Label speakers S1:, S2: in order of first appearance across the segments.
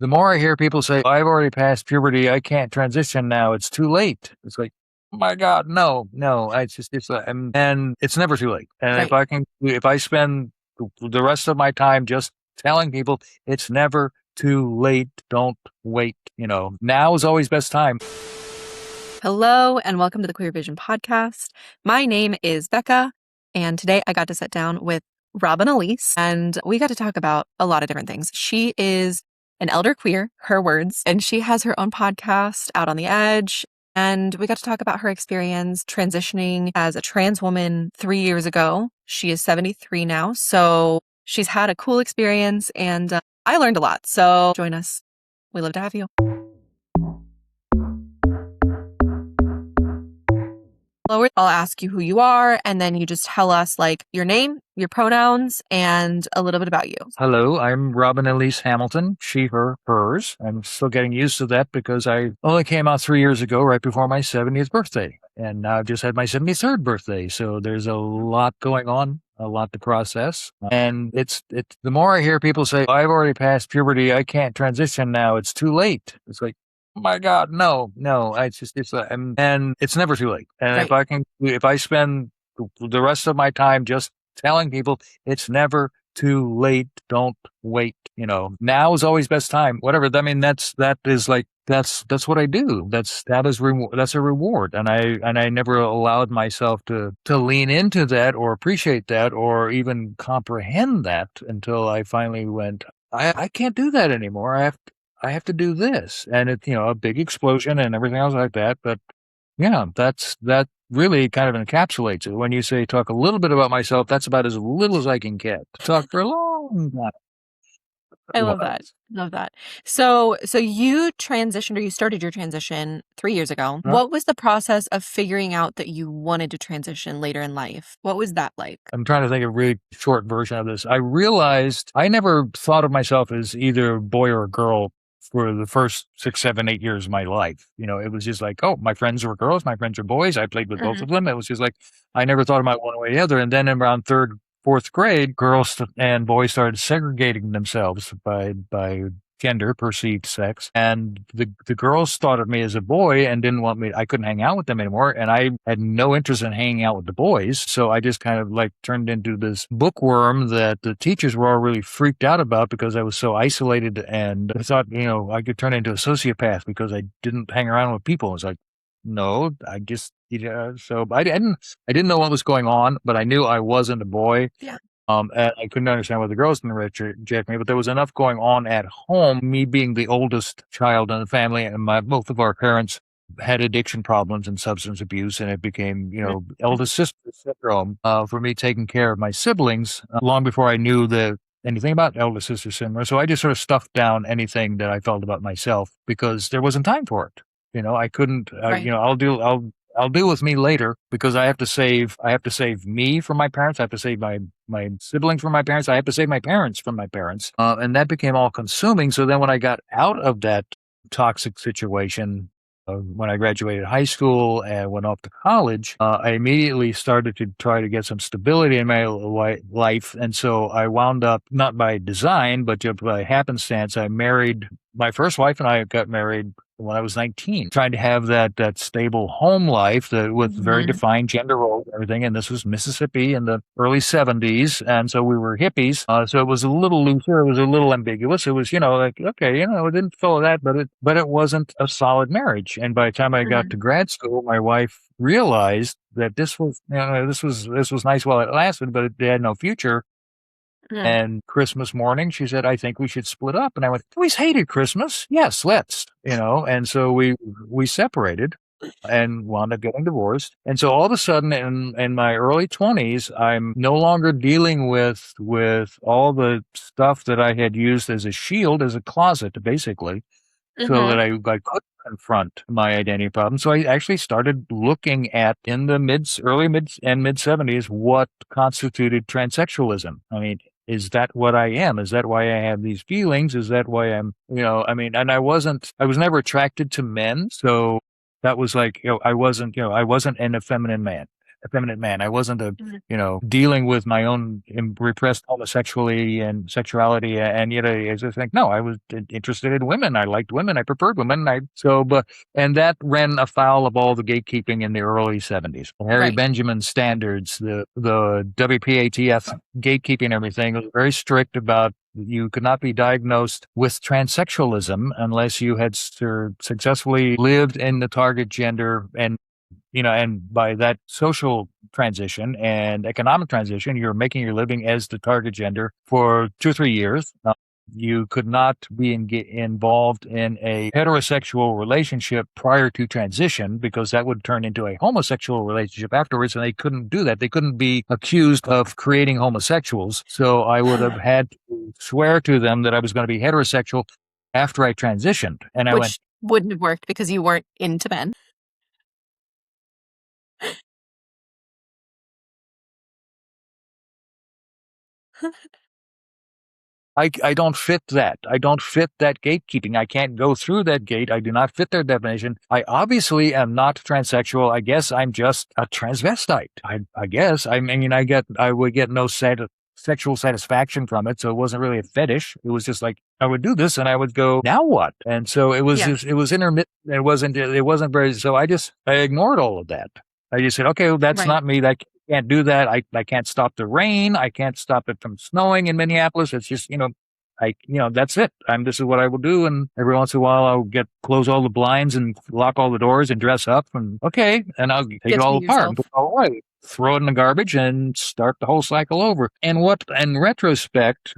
S1: The more I hear people say, I've already passed puberty, I can't transition now, it's too late. It's like, oh my God, no. And it's never too late. And
S2: Right.
S1: if I spend the rest of my time just telling people it's never too late, don't wait. Now is always best time.
S2: Hello, and welcome to the Queer Vision podcast. My name is Becca, and today I got to sit down with Robin Elise, and we got to talk about a lot of different things. She is an elder queer, her words, and she has her own podcast, Out on the Edge. And we got to talk about her experience transitioning as a trans woman 3 years ago. She is 73 now, so she's had a cool experience, and I learned a lot. So join us. We love to have you. I'll ask you who you are, and then you just tell us your name, your pronouns, and a little bit about you.
S1: Hello, I'm Robin Elise Hamilton, she, her, hers. I'm still getting used to that because I only came out 3 years ago, right before my 70th birthday. And now I've just had my 73rd birthday. So there's a lot going on, a lot to process. And it's the more I hear people say, I've already passed puberty, I can't transition now, it's too late. It's like, oh my God, no. And it's never too late. And
S2: Right.
S1: if I spend the rest of my time just telling people it's never too late, don't wait. Now is always best time. Whatever. I mean, that's what I do. That's a reward. And I never allowed myself to lean into that or appreciate that or even comprehend that until I finally went, I can't do that anymore. I have to do this. And it's, a big explosion and everything else like that. But yeah, that really kind of encapsulates it. When you say talk a little bit about myself, that's about as little as I can get. Talk for a long time.
S2: I love that. Love that. So you transitioned, or you started your transition 3 years ago.
S1: Huh?
S2: What was the process of figuring out that you wanted to transition later in life? What was that like?
S1: I'm trying to think of a really short version of this. I realized I never thought of myself as either a boy or a girl for the first 6, 7, 8 years of my life. It was just like, oh, my friends were girls, my friends were boys. I played with both
S2: Mhm.
S1: of them. It was just like, I never thought about one way or the other. And then around third, fourth grade, girls and boys started segregating themselves by gender, perceived sex. And the girls thought of me as a boy and didn't want me, I couldn't hang out with them anymore. And I had no interest in hanging out with the boys. So I just kind of turned into this bookworm that the teachers were all really freaked out about because I was so isolated. And I thought, I could turn into a sociopath because I didn't hang around with people. It's like, no, I just, so I didn't know what was going on, but I knew I wasn't a boy.
S2: Yeah.
S1: And I couldn't understand what the girls didn't reject me, but there was enough going on at home, me being the oldest child in the family, and both of our parents had addiction problems and substance abuse, and it became, eldest sister syndrome for me taking care of my siblings long before I knew anything about eldest sister syndrome. So I just sort of stuffed down anything that I felt about myself because there wasn't time for it. I couldn't,
S2: Right.
S1: I'll deal with me later because I have to save me from my parents. I have to save my siblings from my parents. I have to save my parents from my parents. And that became all consuming. So then when I got out of that toxic situation, when I graduated high school and went off to college, I immediately started to try to get some stability in my life. And so I wound up, not by design, but just by happenstance, I married my first wife, and I got married when I was 19, trying to have that stable home life with very
S2: Mhm.
S1: defined gender roles and everything. And this was Mississippi in the early 70s. And so we were hippies. So it was a little looser. It was a little ambiguous. It was, okay, it didn't follow that, but it wasn't a solid marriage. And by the time I got
S2: Mhm.
S1: to grad school, my wife realized that this was, this was nice while it lasted, but it had no future.
S2: Mhm.
S1: And Christmas morning, she said, I think we should split up. And I went, always hated Christmas. Yes, let's, and so we separated and wound up getting divorced. And so all of a sudden in my early 20s, I'm no longer dealing with all the stuff that I had used as a shield, as a closet, basically, so that
S2: Mhm.
S1: I could confront my identity problem. So I actually started looking at in the early mid 70s, what constituted transsexualism. I mean, is that what I am? Is that why I have these feelings? Is that why and I was never attracted to men. So that was like, I wasn't an effeminate man. effeminate man. I wasn't
S2: Mhm.
S1: dealing with my own repressed homosexuality and sexuality. And yet I just think, no, I was interested in women. I liked women. I preferred women. And that ran afoul of all the gatekeeping in the early 70s. Harry
S2: Right.
S1: Benjamin standards, the WPATF gatekeeping, everything was very strict about you could not be diagnosed with transsexualism unless you had successfully lived in the target gender, and by that social transition and economic transition, you're making your living as the target gender for 2 or 3 years. You could not be involved in a heterosexual relationship prior to transition because that would turn into a homosexual relationship afterwards, and they couldn't do that. They couldn't be accused of creating homosexuals. So I would have had to swear to them that I was going to be heterosexual after I transitioned. And I went,
S2: Which wouldn't have worked because you weren't into men.
S1: I don't fit that. I don't fit that gatekeeping. I can't go through that gate. I do not fit their definition. I obviously am not transsexual. I guess I'm just a transvestite. I guess. I would get no sexual satisfaction from it. So it wasn't really a fetish. It was just like, I would do this and I would go, now what? And so it was
S2: Yeah.
S1: just, it was intermittent. It wasn't very, so I ignored all of that. I just said, okay, well, that's
S2: Right.
S1: not me. That can't do that. I can't stop the rain. I can't stop it from snowing in Minneapolis. It's just, that's it. This is what I will do. And every once in a while, I'll close all the blinds and lock all the doors and dress up and okay. And I'll take
S2: Get
S1: it
S2: to
S1: all
S2: be
S1: apart and
S2: yourself.
S1: put it all away, throw it in the garbage and start the whole cycle over. And in retrospect,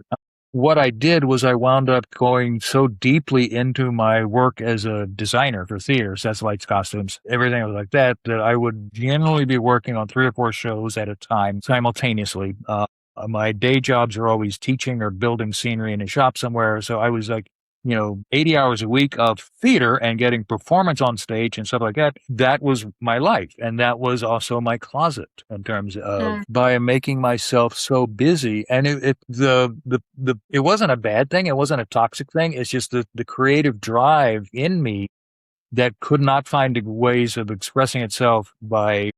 S1: what I did was I wound up going so deeply into my work as a designer for theater, sets, lights, costumes, everything was like that I would generally be working on 3 or 4 shows at a time simultaneously. My day jobs are always teaching or building scenery in a shop somewhere. So I was like, 80 hours a week of theater and getting performance on stage and stuff like that. That was my life. And that was also my closet in terms of by making myself so busy. And it wasn't a bad thing. It wasn't a toxic thing. It's just the creative drive in me that could not find ways of expressing itself by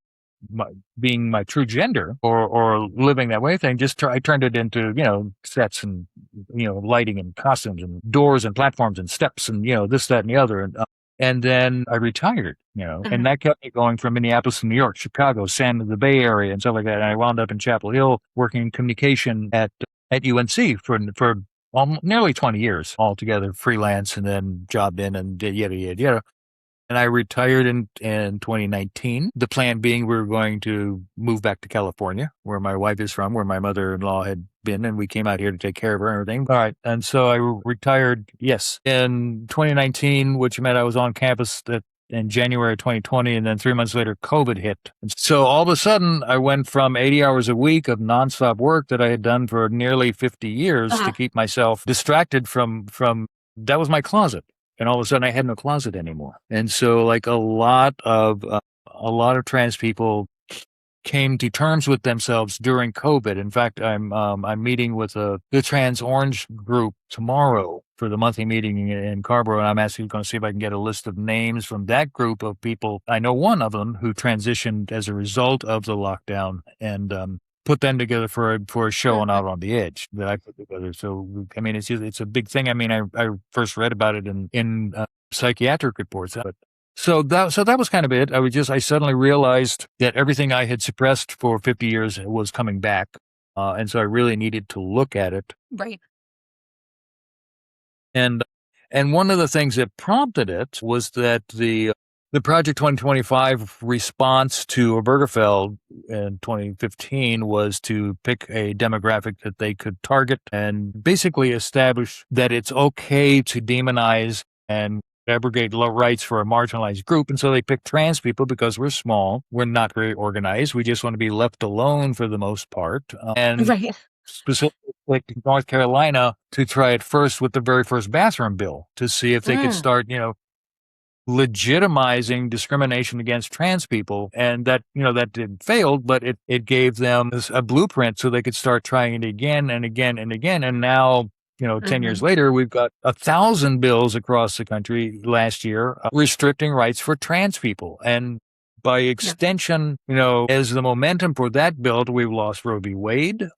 S1: being my true gender or living that way thing. I turned it into, sets and, lighting and costumes and doors and platforms and steps and, this, that, and the other. And then I retired, and that kept me going from Minneapolis to New York, Chicago, the Bay Area and stuff like that. And I wound up in Chapel Hill working in communication at UNC for nearly 20 years altogether, freelance and then jobbed in and yada, yada, yada. And I retired in 2019. The plan being we were going to move back to California, where my wife is from, where my mother-in-law had been, and we came out here to take care of her and everything. All right. And so I retired, yes, in 2019, which meant I was on campus in January 2020, and then 3 months later, COVID hit. And so all of a sudden, I went from 80 hours a week of nonstop work that I had done for nearly 50 years to keep myself distracted from that was my closet. And all of a sudden I had no closet anymore. And so like a lot of trans people came to terms with themselves during COVID. In fact, I'm meeting with the Trans Orange group tomorrow for the monthly meeting in Carrboro. And I'm actually going to see if I can get a list of names from that group of people. I know one of them who transitioned as a result of the lockdown and, put them together for a show on Out on the Edge that I put together. So, I mean, it's a big thing. I mean, I first read about it in psychiatric reports. But so that was kind of it. I suddenly realized that everything I had suppressed for 50 years was coming back. And so I really needed to look at it.
S2: Right.
S1: And one of the things that prompted it was that the Project 2025 response to Obergefell in 2015 was to pick a demographic that they could target and basically establish that it's okay to demonize and abrogate rights for a marginalized group. And so they picked trans people because we're small, we're not very organized, we just want to be left alone for the most part. And
S2: Right.
S1: specifically like North Carolina to try it first with the very first bathroom bill to see if they could start, legitimizing discrimination against trans people. And that failed, but it gave them a blueprint so they could start trying it again and again and again. And now, 10 years later, we've got 1,000 bills across the country last year restricting rights for trans people. And by extension, as the momentum for that built, we lost Roe v. Wade.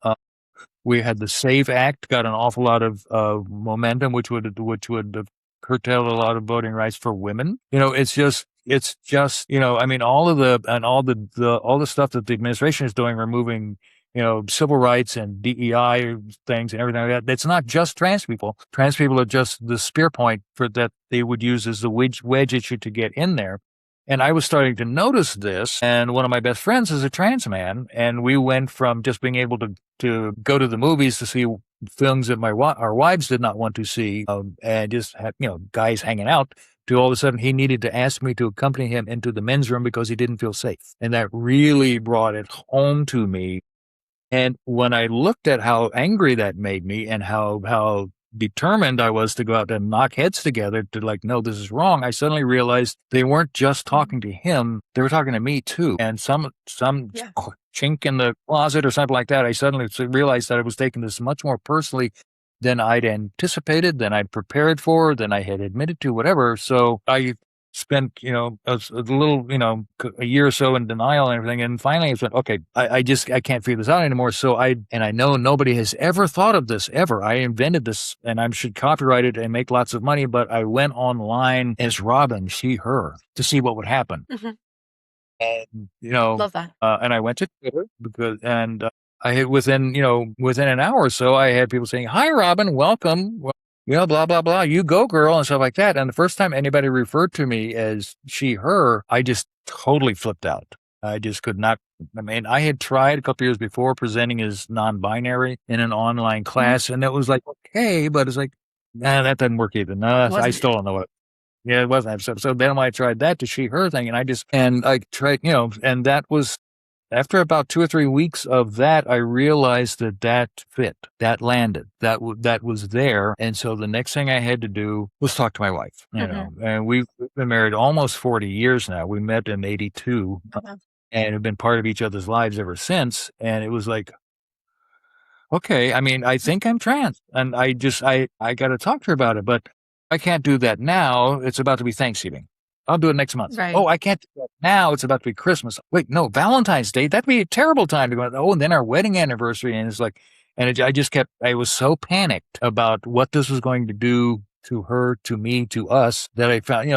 S1: We had the SAVE Act, got an awful lot of momentum, which would have curtailed a lot of voting rights for women. It's just, I mean, all the stuff that the administration is doing, removing, civil rights and DEI things and everything like that. It's not just trans people. Trans people are just the spear point for that they would use as the wedge issue to get in there. And I was starting to notice this, and one of my best friends is a trans man, and we went from just being able to go to the movies to see films that our wives did not want to see, and just have, guys hanging out, to all of a sudden he needed to ask me to accompany him into the men's room because he didn't feel safe. And that really brought it home to me. And when I looked at how angry that made me and how determined I was to go out and knock heads together to no, this is wrong, I suddenly realized they weren't just talking to him, they were talking to me too. And some chink in the closet or something like that, I suddenly realized that I was taking this much more personally than I'd anticipated, than I'd prepared for, than I had admitted to, whatever. So I spent, a little, a year or so in denial and everything. And finally I said, okay, I can't figure this out anymore. So I know nobody has ever thought of this ever. I invented this and I should copyright it and make lots of money. But I went online as Robin, she, her, to see what would happen. Mm-hmm. And,
S2: love that.
S1: And I went to Twitter I had within an hour or so, I had people saying, "Hi, Robin, welcome. Blah, blah, blah, you go, girl," and stuff like that. And the first time anybody referred to me as she, her, I just totally flipped out. I just could not. I mean, I had tried a couple years before presenting as non-binary in an online class, and it was like, okay, but it's like, nah, that doesn't work either. No, I still don't know what. Yeah, it wasn't. So then I tried that to she, her thing, and I tried, and that was, after about 2 or 3 weeks of that, I realized that fit, that landed, that was there. And so the next thing I had to do was talk to my wife, and we've been married almost 40 years now. We met in 82 and have been part of each other's lives ever since. And it was like, okay, I mean, I think I'm trans, and I got to talk to her about it, but I can't do that now. It's about to be Thanksgiving. I'll do it next month.
S2: Right.
S1: Oh, I can't do that now. It's about to be Christmas. Wait, no, Valentine's Day. That'd be a terrible time to go. Oh, and then our wedding anniversary. And it's like, I was so panicked about what this was going to do to her, to me, to us, that I found,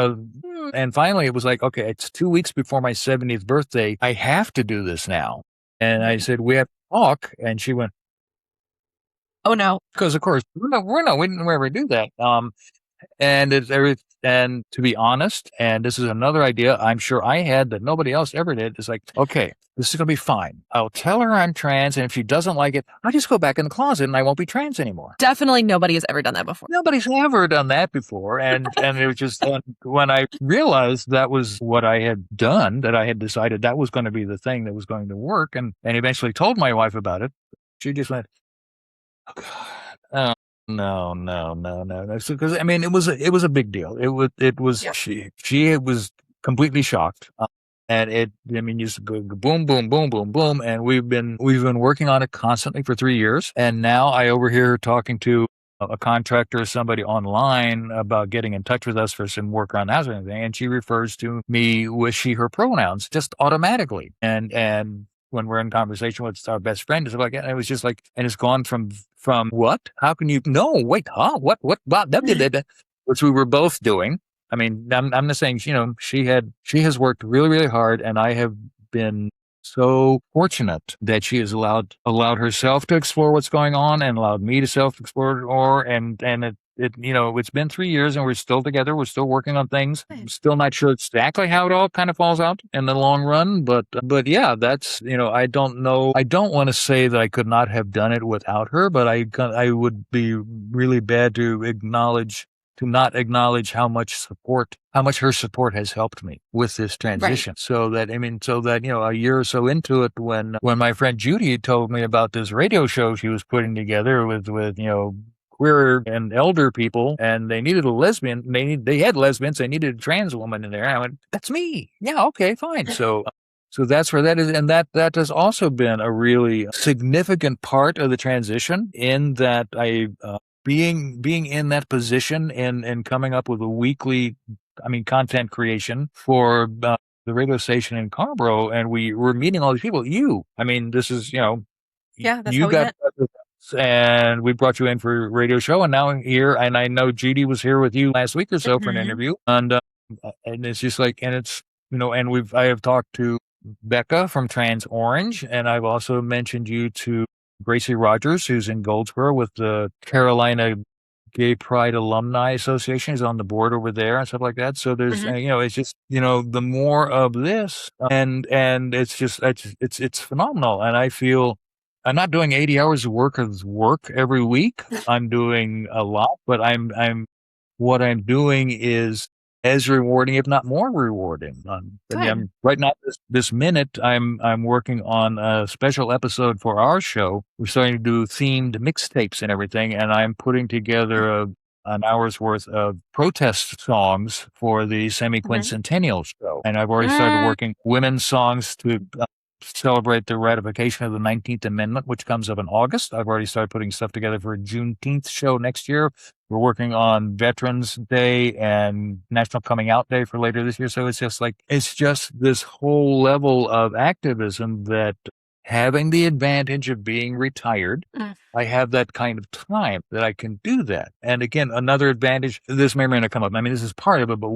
S1: and finally it was like, okay, it's 2 weeks before my 70th birthday. I have to do this now. And I said, we have to talk. And she went,
S2: oh no.
S1: Because of course, we didn't ever do that. And to be honest, and this is another idea I'm sure I had that nobody else ever did, is like, okay, this is going to be fine. I'll tell her I'm trans, and if she doesn't like it, I'll just go back in the closet and I won't be trans anymore.
S2: Definitely nobody has ever done that before.
S1: Nobody's ever done that before. And it was just when I realized that was what I had done, that I had decided that was going to be the thing that was going to work, and eventually told my wife about it, she just went, oh, God. No. Because I mean, it was a big deal. It was
S2: yeah.
S1: She was completely shocked, and just go boom, boom, boom, boom, boom, and we've been working on it constantly for 3 years, and now I overhear her talking to a contractor or somebody online about getting in touch with us for some work on that sort of thing, and she refers to me with she, her pronouns just automatically, and when we're in conversation with our best friend, it's like, and it was just like, and it's gone from what? How can you? No, wait, huh? What? Which we were both doing. I mean, I'm not saying, she has worked really, really hard, and I have been so fortunate that she has allowed herself to explore what's going on and allowed me to self-explore, and it's been 3 years and we're still together. We're still working on things. I'm still not sure exactly how it all kind of falls out in the long run, but yeah, that's, I don't know. I don't want to say that I could not have done it without her, but I would be really bad to not acknowledge how much her support has helped me with this transition. Right. So that a year or so into it, when my friend Judy told me about this radio show she was putting together with queer and elder people, and they needed a lesbian. They had lesbians. They needed a trans woman in there. I went, that's me. Yeah, okay, fine. So that's where that is, and that has also been a really significant part of the transition. In that being in that position and coming up with a weekly, content creation for the radio station in Carrboro, and we were meeting all these people. I mean, this is,
S2: Yeah, that's
S1: you
S2: how we
S1: got
S2: met.
S1: and we brought you in for a radio show, and now I'm here, and I know Judy was here with you last week or so for an
S2: Mhm.
S1: interview, and it's just like, and it's, and I have talked to Becca from Trans Orange, and I've also mentioned you to Gracie Rogers, who's in Goldsboro with the Carolina Gay Pride Alumni Association. Is on the board over there and stuff like that. So there's,
S2: Mhm.
S1: it's just, the more of this, and it's just, it's phenomenal. And I feel I'm not doing 80 hours of work every week. I'm doing a lot, but what I'm doing is as rewarding, if not more rewarding. And
S2: Good.
S1: I'm right now, this minute, I'm working on a special episode for our show. We're starting to do themed mixtapes and everything, and I'm putting together an hour's worth of protest songs for the
S2: Mhm.
S1: semi-quincentennial show. And I've already started
S2: Mm,
S1: working women's songs to celebrate the ratification of the 19th Amendment, which comes up in August. I've already started putting stuff together for a Juneteenth show next year. We're working on Veterans Day and National Coming Out Day for later this year. So it's just this whole level of activism that, having the advantage of being retired,
S2: mm.
S1: I have that kind of time that I can do that. And again, another advantage, this may or may not come up. I mean, this is part of it, but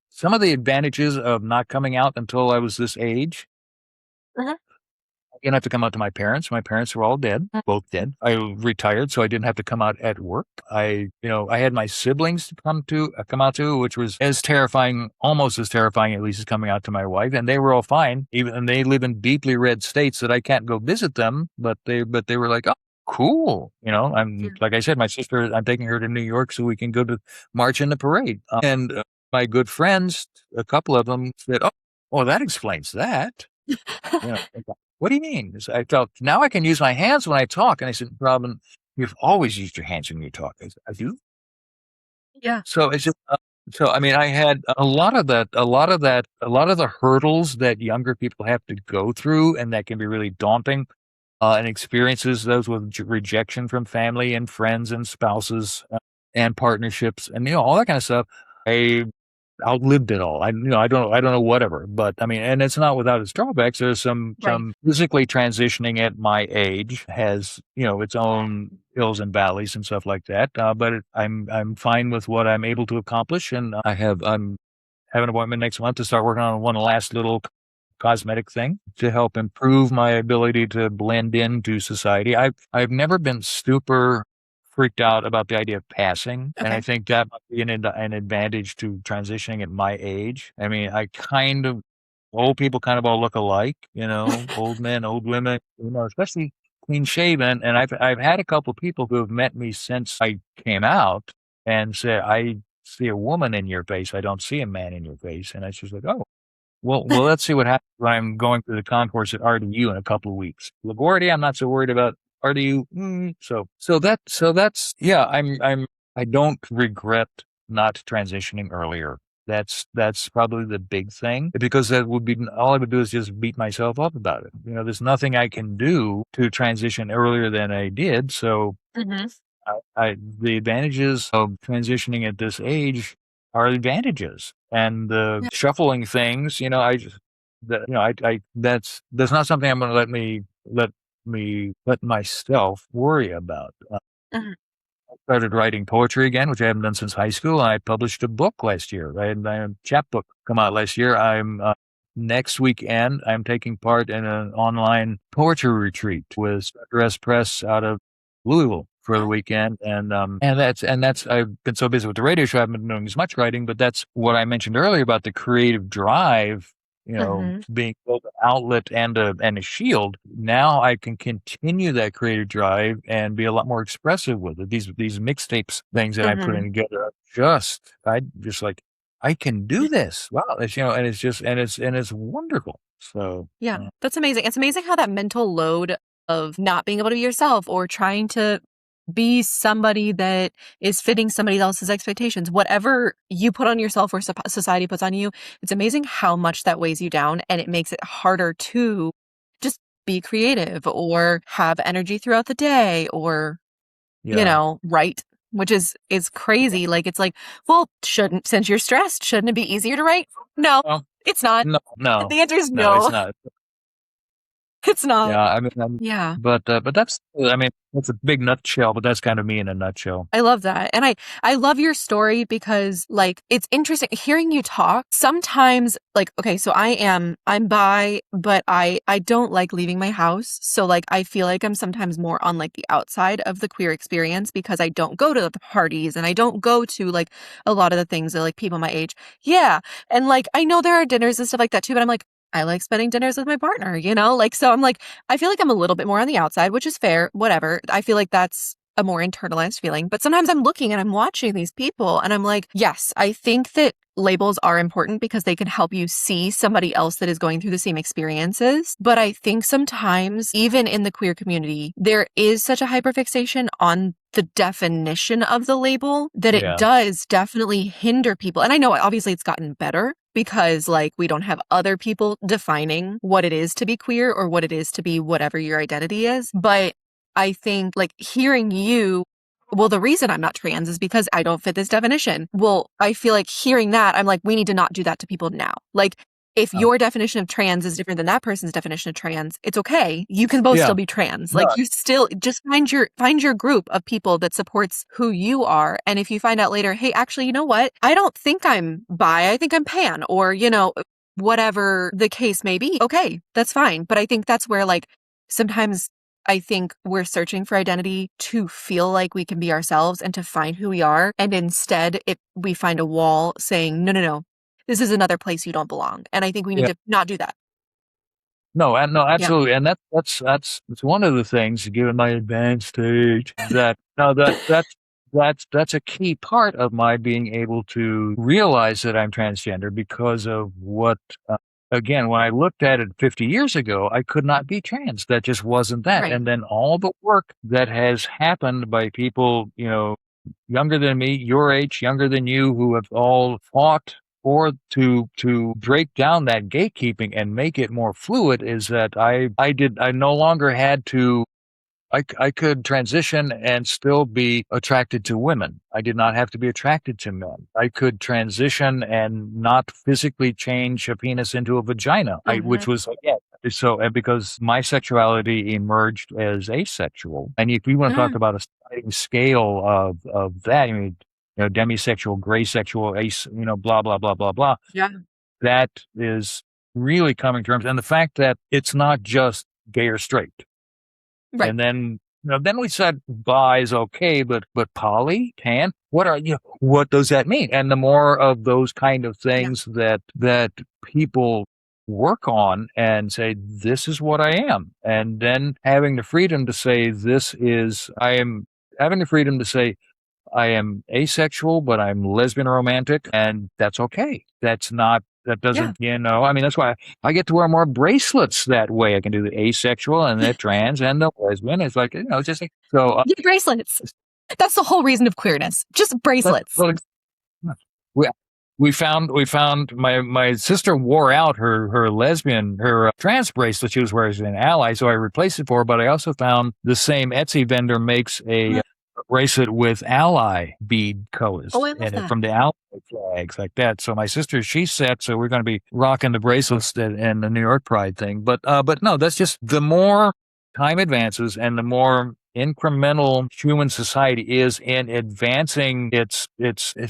S1: some of the advantages of not coming out until I was this age,
S2: Mhm.
S1: I didn't have to come out to my parents. My parents were all dead, both dead. I retired, so I didn't have to come out at work. I had my siblings to come out to, which was as terrifying, almost as terrifying, at least, as coming out to my wife. And they were all fine, and they live in deeply red states that I can't go visit them. But they were like, oh, cool.
S2: Yeah.
S1: Like I said, my sister, I'm taking her to New York so we can go to march in the parade. And my good friends, a couple of them said, oh, well, that explains that. Like, what do you mean? So I felt, now I can use my hands when I talk. And I said, Robin, you've always used your hands when you talk. I said, I do.
S2: Yeah.
S1: So it's just, I mean, I had a lot of a lot of the hurdles that younger people have to go through, and that can be really daunting. And experiences those with rejection from family and friends and spouses, and partnerships, and all that kind of stuff. I outlived it all. I don't know, whatever. But I mean, and it's not without its drawbacks. There's
S2: Right.
S1: some physically transitioning at my age has, its own hills and valleys and stuff like that. I'm fine with what I'm able to accomplish, and I'm having an appointment next month to start working on one last little cosmetic thing to help improve my ability to blend into society. I've never been super freaked out about the idea of passing, and I
S2: Okay.
S1: think that might be an advantage to transitioning at my age. I mean, old people kind of all look alike, old men, old women, especially clean shaven. And I've had a couple people who have met me since I came out and said, I see a woman in your face. I don't see a man in your face. And I was just like, oh, well, let's see what happens when I'm going through the concourse at RDU in a couple of weeks. LaGuardia, I'm not so worried about. RDU, that's, yeah. I don't regret not transitioning earlier. That's probably the big thing, because that would be all I would do is just beat myself up about it. There's nothing I can do to transition earlier than I did. So
S2: Mhm.
S1: the advantages of transitioning at this age are advantages, and the
S2: Yeah.
S1: shuffling things, I just, that, that's not something I'm going to let myself worry about.
S2: Mhm.
S1: I started writing poetry again, which I haven't done since high school. I published a book last year. I had a chapbook come out last year. Next weekend, I'm taking part in an online poetry retreat with Dress Press out of Louisville for the weekend. And that's I've been so busy with the radio show, I haven't been doing as much writing, but that's what I mentioned earlier about the creative drive,
S2: Mhm.
S1: being both an outlet and a shield. Now I can continue that creative drive and be a lot more expressive with it. These mixtapes things that I'm putting
S2: Mhm.
S1: together, I just like, I can do this. Wow, and it's just, and it's wonderful. So
S2: Yeah, that's amazing. It's amazing how that mental load of not being able to be yourself or trying to be somebody that is fitting somebody else's expectations, whatever you put on yourself or society puts on you, it's amazing how much that weighs you down, and it makes it harder to just be creative or have energy throughout the day or,
S1: yeah.
S2: write, which is crazy. Like, it's like, well, since you're stressed, shouldn't it be easier to write? No,
S1: Well,
S2: It's not.
S1: No,
S2: The answer is
S1: no, it's
S2: no.
S1: not.
S2: It's not.
S1: Yeah, I mean,
S2: Yeah.
S1: but that's, I mean, that's a big nutshell, but that's kind of me in a nutshell.
S2: I love that. And I love your story because like it's interesting hearing you talk. Sometimes like okay, so I'm bi, but I don't like leaving my house. So like I feel like I'm sometimes more on like the outside of the queer experience because I don't go to the parties and I don't go to like a lot of the things that like people my age. Yeah. And like I know there are dinners and stuff like that too, but I'm like I like spending dinners with my partner, you know? Like so I'm like I feel like I'm a little bit more on the outside, which is fair, whatever. I feel like that's a more internalized feeling. But sometimes I'm looking and I'm watching these people and I'm like, yes, I think that labels are important because they can help you see somebody else that is going through the same experiences. But I think sometimes, even in the queer community, there is such a hyperfixation on the definition of the label that it
S1: Yeah.
S2: does definitely hinder people. And I know obviously it's gotten better because like we don't have other people defining what it is to be queer or what it is to be whatever your identity is. But I think like hearing you, well, the reason I'm not trans is because I don't fit this definition. Well, I feel like hearing that, I'm like, we need to not do that to people now. Like, if
S1: Oh,
S2: your definition of trans is different than that person's definition of trans, it's okay. You can both
S1: yeah.
S2: still be trans.
S1: No,
S2: Like you still just find your group of people that supports who you are. And if you find out later, hey, actually, you know what? I don't think I'm bi. I think I'm pan or, you know, whatever the case may be. Okay, that's fine. But I think that's where like sometimes I think we're searching for identity to feel like we can be ourselves and to find who we are. And instead, we find a wall saying, no, no, no, this is another place you don't belong. And I think we need
S1: yeah.
S2: to not do that.
S1: No, and no,
S2: Yeah.
S1: absolutely, and that's one of the things, given my advanced age, that no, that's a key part of my being able to realize that I'm transgender because of what. Again, when I looked at it 50 years ago, I could not be trans. That just wasn't that.
S2: Right.
S1: And then all the work that has happened by people, younger than me, your age, younger than you, who have all fought or to break down that gatekeeping and make it more fluid is that I no longer had to I could transition and still be attracted to women. I did not have to be attracted to men. I could transition and not physically change a penis into a vagina, which was, again, so, and because my sexuality emerged as asexual. And if you want to talk about a sliding scale of that, I mean, demisexual, gray sexual, blah, blah, blah, blah, blah.
S2: Yeah.
S1: That is really coming to terms. And the fact that it's not just gay or straight.
S2: Right.
S1: And then, then we said bi is okay, but poly, pan, what does that mean? And the more of those kind of things that people work on and say, this is what I am. And then having the freedom to say, having the freedom to say, I am asexual, but I'm lesbian romantic, and that's okay. That doesn't, I mean, that's why I get to wear more bracelets that way. I can do the asexual and the trans and the lesbian. It's like, it's just like, so.
S2: Get bracelets. That's the whole reason of queerness. Just bracelets.
S1: Well, we found my sister wore out her trans bracelet she was wearing as an ally, so I replaced it for her. But I also found the same Etsy vendor makes a bracelet with ally bead colors in it from the ally flags like that. So my sister, she's set, so we're going to be rocking the bracelets and the New York Pride thing. But no, that's just the more time advances and the more incremental human society is in advancing, it's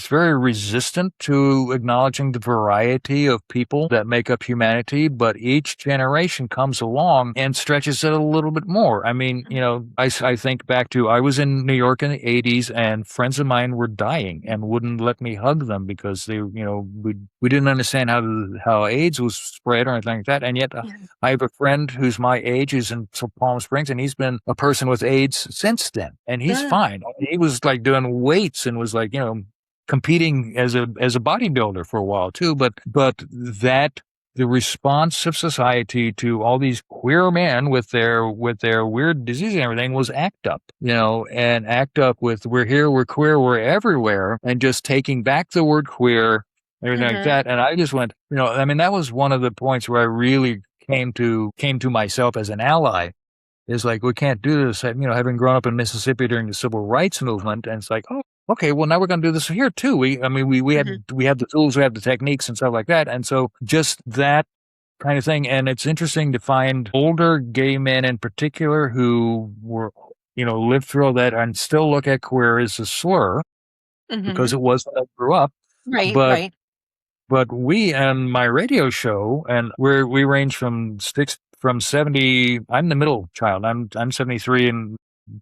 S1: very resistant to acknowledging the variety of people that make up humanity, but each generation comes along and stretches it a little bit more. I mean, I think back to, I was in New York in the 80s and friends of mine were dying and wouldn't let me hug them because they, we didn't understand how AIDS was spread or anything like that. And yet I have a friend who's my age, who's in Palm Springs, and he's been a person with AIDS since then, and he's fine. He was like doing weights and was like, competing as a bodybuilder for a while too. But that the response of society to all these queer men with their weird disease and everything was act up, and act up with we're here, we're queer, we're everywhere, and just taking back the word queer, everything like that. And I just went, I mean, that was one of the points where I really came to myself as an ally. Is like, we can't do this, having grown up in Mississippi during the civil rights movement. And it's like, oh, okay, well, now we're going to do this here too. We have the tools, we have the techniques and stuff like that. And so just that kind of thing. And it's interesting to find older gay men in particular who were, lived through all that and still look at queer as a slur because it was when I grew up.
S2: Right,
S1: But
S2: right.
S1: But we and my radio show, and we range from 70. I'm the middle child. I'm 73, and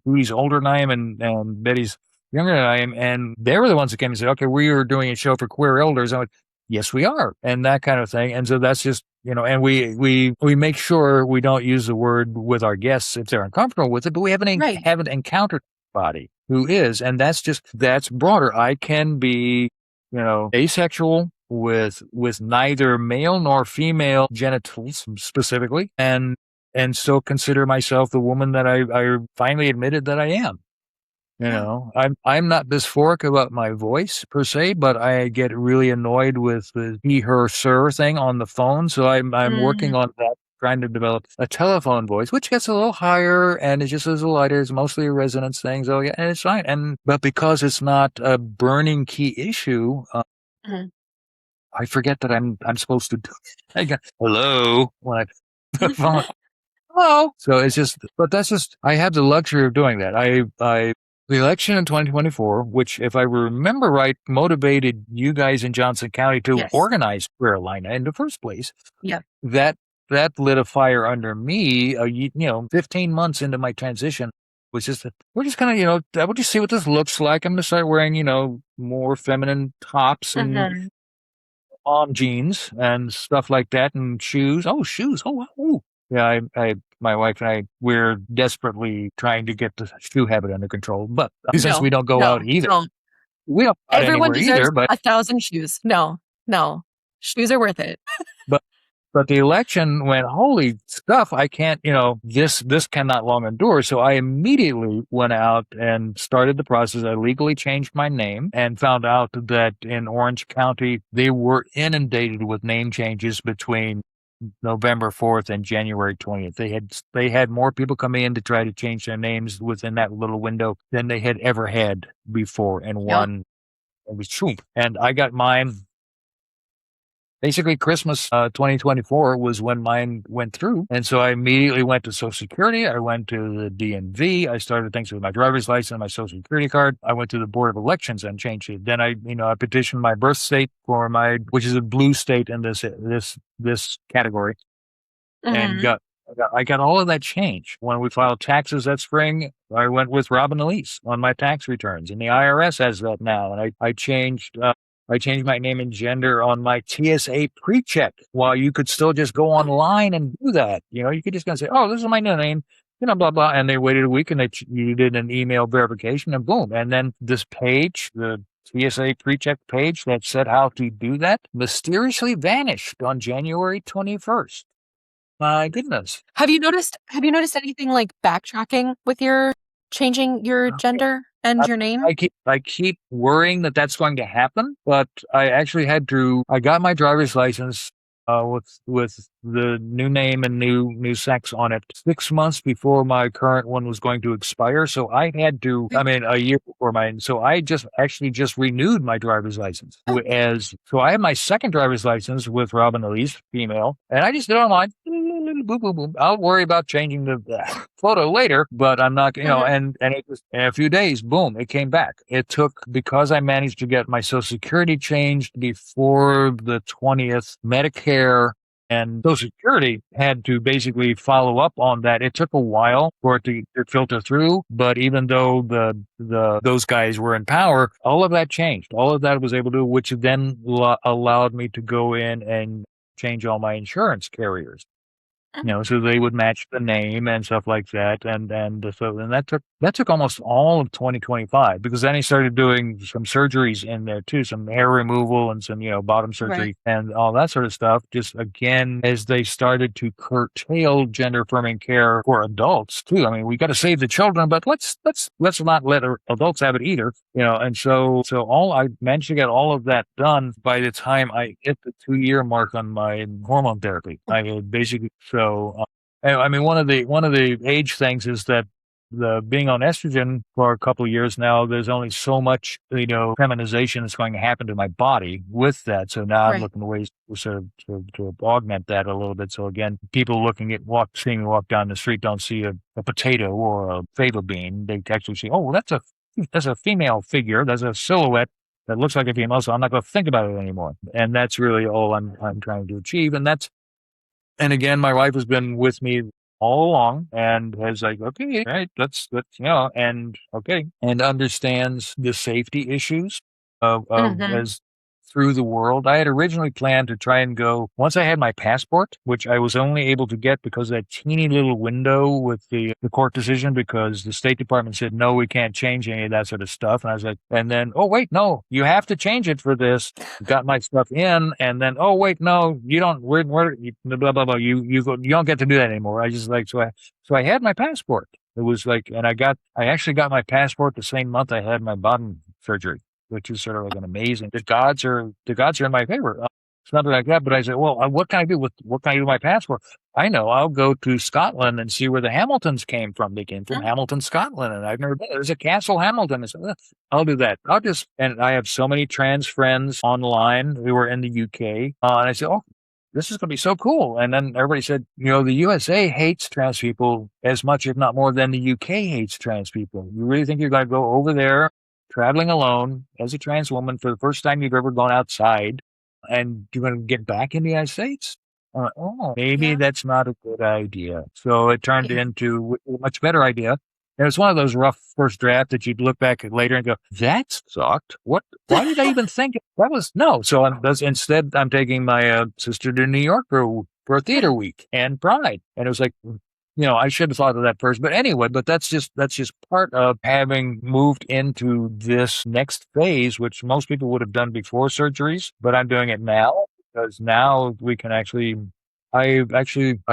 S1: Booty's older than I am, and Betty's younger than I am. And they were the ones that came and said, "Okay, we are doing a show for queer elders." I'm like, "Yes, we are," and that kind of thing. And so that's just and we make sure we don't use the word with our guests if they're uncomfortable with it, but we
S2: Right.
S1: haven't encountered anybody who is, and that's broader. I can be asexual with neither male nor female genitals specifically, and still consider myself the woman that I finally admitted that I am.
S2: Yeah.
S1: I'm not dysphoric about my voice per se, but I get really annoyed with the he, her, sir thing on the phone. So I'm working
S2: Mm,
S1: on that, trying to develop a telephone voice, which gets a little higher and it just is a lighter. It's mostly a resonance thing. So yeah, and it's fine. But because it's not a burning key issue,
S2: mhm.
S1: I forget that I'm supposed to do it. I go, hello when I the phone. Hello. So it's just, but that's just, I have the luxury of doing that. The election in 2024, which, if I remember right, motivated you guys in Johnson County to
S2: Yes.
S1: organize Carolina in the first place.
S2: Yeah.
S1: That that lit a fire under me. 15 months into my transition was just we're just kind of we'll just see what this looks like. I'm gonna start wearing more feminine tops and
S2: Mhm.
S1: mom jeans and stuff like that, and shoes. Oh, shoes. Oh, wow. Ooh. Yeah, my wife and I, we're desperately trying to get the shoe habit under control. But since
S2: No,
S1: we don't go
S2: no,
S1: out either,
S2: don't.
S1: we don't go out
S2: Everyone
S1: anywhere
S2: deserves
S1: either. But
S2: 1,000 shoes. No, no. Shoes are worth it.
S1: but but the election went, holy stuff! I can't, this cannot long endure. So I immediately went out and started the process. I legally changed my name and found out that in Orange County they were inundated with name changes between November 4th and January 20th. They had more people coming in to try to change their names within that little window than they had ever had before in
S2: Yep.
S1: one. It was true. And I got mine. Basically, Christmas 2024 was when mine went through. And so I immediately went to Social Security. I went to the DMV. I started things with my driver's license and my Social Security card. I went to the Board of Elections and changed it. Then I petitioned my birth state which is a blue state in this category, and
S2: Mhm.
S1: I got all of that changed. When we filed taxes that spring, I went with Robin Elise on my tax returns, and the IRS has that now. And I changed my name and gender on my TSA pre-check. While you could still just go
S2: Oh,
S1: online and do that, you could just go say, "Oh, this is my new name." Blah blah, and they waited a week, and you did an email verification, and boom, and then this page, the TSA pre-check page that said how to do that, mysteriously vanished on January 21st. My goodness.
S2: have you noticed anything like backtracking with your changing your gender and
S1: I,
S2: your name?
S1: I keep worrying that that's going to happen, but I got my driver's license with the new name and new sex on it 6 months before my current one was going to expire. So I mean, a year before mine. So I just renewed my driver's license
S2: Oh,
S1: so I have my second driver's license with Robin Elise, female, and I just did it online. Boom, boom, boom. I'll worry about changing the photo later, but I'm not,
S2: mhm.
S1: and it was in a few days, boom, it came back. It took, because I managed to get my Social Security changed before the 20th, Medicare and Social Security had to basically follow up on that. It took a while for it to filter through, but even though those guys were in power, all of that changed. All of that was able to, which then allowed me to go in and change all my insurance carriers.
S2: Mhm.
S1: So they would match the name and stuff like that, and that took almost all of 2025, because then he started doing some surgeries in there too, some hair removal and some bottom
S2: Right.
S1: surgery and all that sort of stuff. Just again, as they started to curtail gender affirming care for adults too. I mean, we got to save the children, but let's not let adults have it either. And so all I managed to get all of that done by the time I hit the 2 year mark on my hormone therapy. I had basically, so I mean, one of the age things is that the being on estrogen for a couple of years now, there's only so much, feminization that's going to happen to my body with that. So now I'm
S2: Right.
S1: looking at ways to sort of to augment that a little bit. So again, people seeing me walk down the street don't see a potato or a fava bean. They actually see, oh, well, that's a female figure. That's a silhouette that looks like a female. So I'm not going to think about it anymore. And that's really all I'm trying to achieve. And again, my wife has been with me all along and has like, okay, all right, and okay, and understands the safety issues of
S2: Hmm.
S1: as through the world. I had originally planned to try and go once I had my passport, which I was only able to get because of that teeny little window with the court decision because the State Department said, no, we can't change any of that sort of stuff. And I was like, and then, oh, wait, no, you have to change it for this. Got my stuff in, and then, oh, wait, no, you don't, blah, blah, blah. You don't get to do that anymore. I just like, so I had my passport. It was like, and I actually got my passport the same month I had my bottom surgery, which is sort of like an amazing. The gods are in my favor. Something like that. But I said, well, what can I do what can I do with my passport? I know I'll go to Scotland and see where the Hamiltons came from. They came from Hamilton, Scotland, and I've never been. There's a Castle Hamilton. I said, I'll do that. And I have so many trans friends online who are in the UK. And I said, oh, this is going to be so cool. And then everybody said, the USA hates trans people as much, if not more, than the UK hates trans people. You really think you're going to go over there traveling alone as a trans woman for the first time you've ever gone outside and you're going to get back in the United States? Oh, maybe
S2: Yeah.
S1: that's not a good idea. So it turned
S2: Right.
S1: into a much better idea. And it was one of those rough first drafts that you'd look back at later and go, that sucked. Why did I even think that was no? So instead I'm taking my sister to New York for a theater week and Pride. And it was like, I should have thought of that first. But anyway, that's just part of having moved into this next phase, which most people would have done before surgeries, but I'm doing it now because now we can actually. I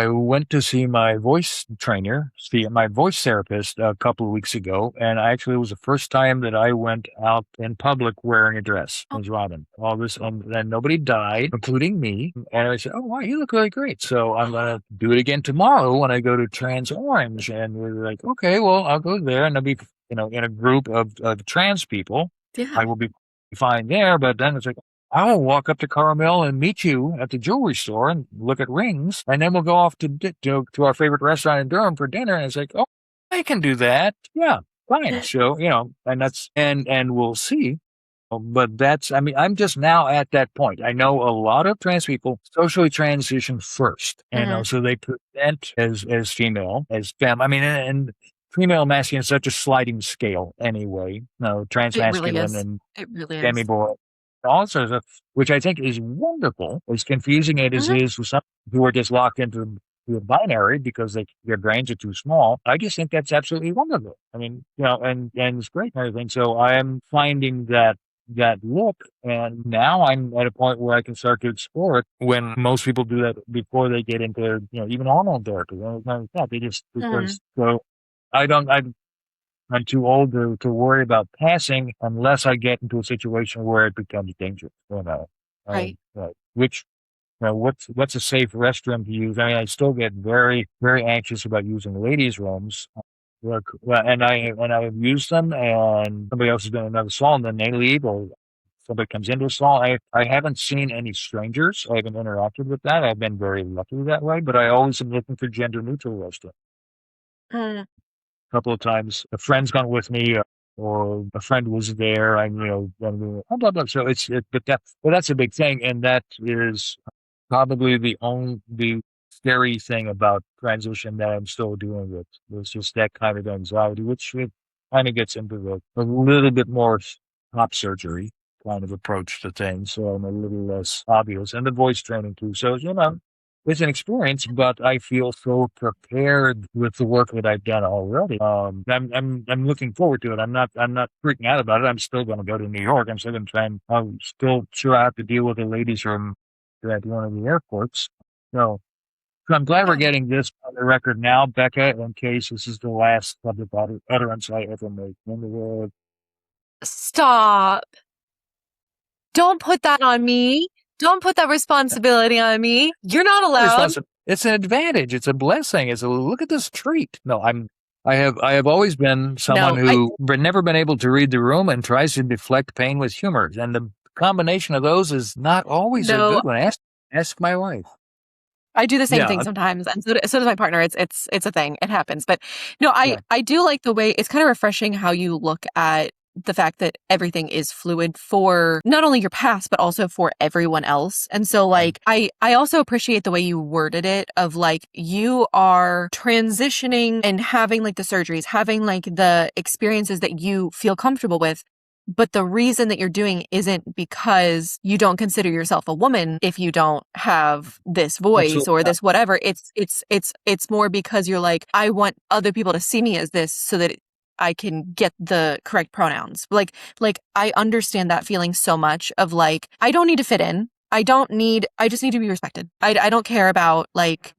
S1: went to see my my voice therapist a couple of weeks ago, and it was the first time that I went out in public wearing a dress
S2: Oh,
S1: as Robin. All this, and nobody died, including me. And I said, "Oh wow, you look really great." So I'm gonna do it again tomorrow when I go to Trans Orange, and we're like, "Okay, well, I'll go there, and I'll be, in a group of trans people.
S2: yeah.
S1: I will be fine there." But then it's like, I'll walk up to Carmel and meet you at the jewelry store and look at rings, and then we'll go off to our favorite restaurant in Durham for dinner. And it's like, oh, I can do that. Yeah, fine. So and we'll see. But I'm just now at that point. I know a lot of trans people socially transition first, and
S2: Hmm.
S1: so they present as female, as femme. And female masculine is such a sliding scale anyway. No, trans
S2: It really
S1: masculine
S2: is.
S1: and
S2: It really
S1: demi
S2: is.
S1: boy, all sorts of, which I think is wonderful. As confusing it as
S2: Hmm.
S1: it is for some who are just locked into a binary because their brains are too small. I just think that's absolutely wonderful. And it's great and everything. So I am finding that look, and now I'm at a point where I can start to explore it when most people do that before they get into even hormone therapy. They just
S2: Hmm.
S1: because so I don't I'm too old to worry about passing unless I get into a situation where it becomes dangerous.
S2: Right.
S1: Which what's a safe restroom to use? I still get very very anxious about using ladies' rooms. And I have used them, and somebody else has been in another stall, and then they leave, or somebody comes into a stall. I haven't seen any strangers. I haven't interacted with that. I've been very lucky that way, but I always am looking for gender neutral restrooms.
S2: Mm.
S1: Couple of times. A friend's gone with me, or a friend was there. Blah, blah, blah. So that's a big thing, and that is probably the scary thing about transition that I'm still dealing with. It's just that kind of anxiety, which it kind of gets into a little bit more top surgery kind of approach to things. So I'm a little less obvious, and the voice training too. So it's an experience, but I feel so prepared with the work that I've done already. I'm looking forward to it. I'm not freaking out about it. I'm still going to go to New York. I'm still going to try and I'm still sure I have to deal with the ladies from at one of the airports. So, so I'm glad we're
S2: Yeah.
S1: getting this on the record now, Becca, in case this is the last public utterance I ever make in the world.
S2: Stop. Don't put that on me. Don't put that responsibility on me. You're not allowed.
S1: It's an advantage. It's a blessing. Look at this treat. No, I'm I have always been someone
S2: No, I
S1: who never been able to read the room and tries to deflect pain with humor. And the combination of those is not always a
S2: no,
S1: good one. Ask my wife.
S2: I do the same thing
S1: Yeah.
S2: sometimes, and so does my partner. It's a thing. It happens. But no,
S1: Yeah.
S2: I do like the way it's kind of refreshing how you look at the fact that everything is fluid for not only your past but also for everyone else. And so like I also appreciate the way you worded it of like you are transitioning and having like the surgeries, having like the experiences that you feel comfortable with. But the reason that you're doing isn't because you don't consider yourself a woman if you don't have this voice
S1: Absolutely
S2: or
S1: not.
S2: this whatever. It's more because you're like, I want other people to see me as this so that I can get the correct pronouns. Like I understand that feeling so much of like, I don't need to fit in. I just need to be respected. I don't care about like,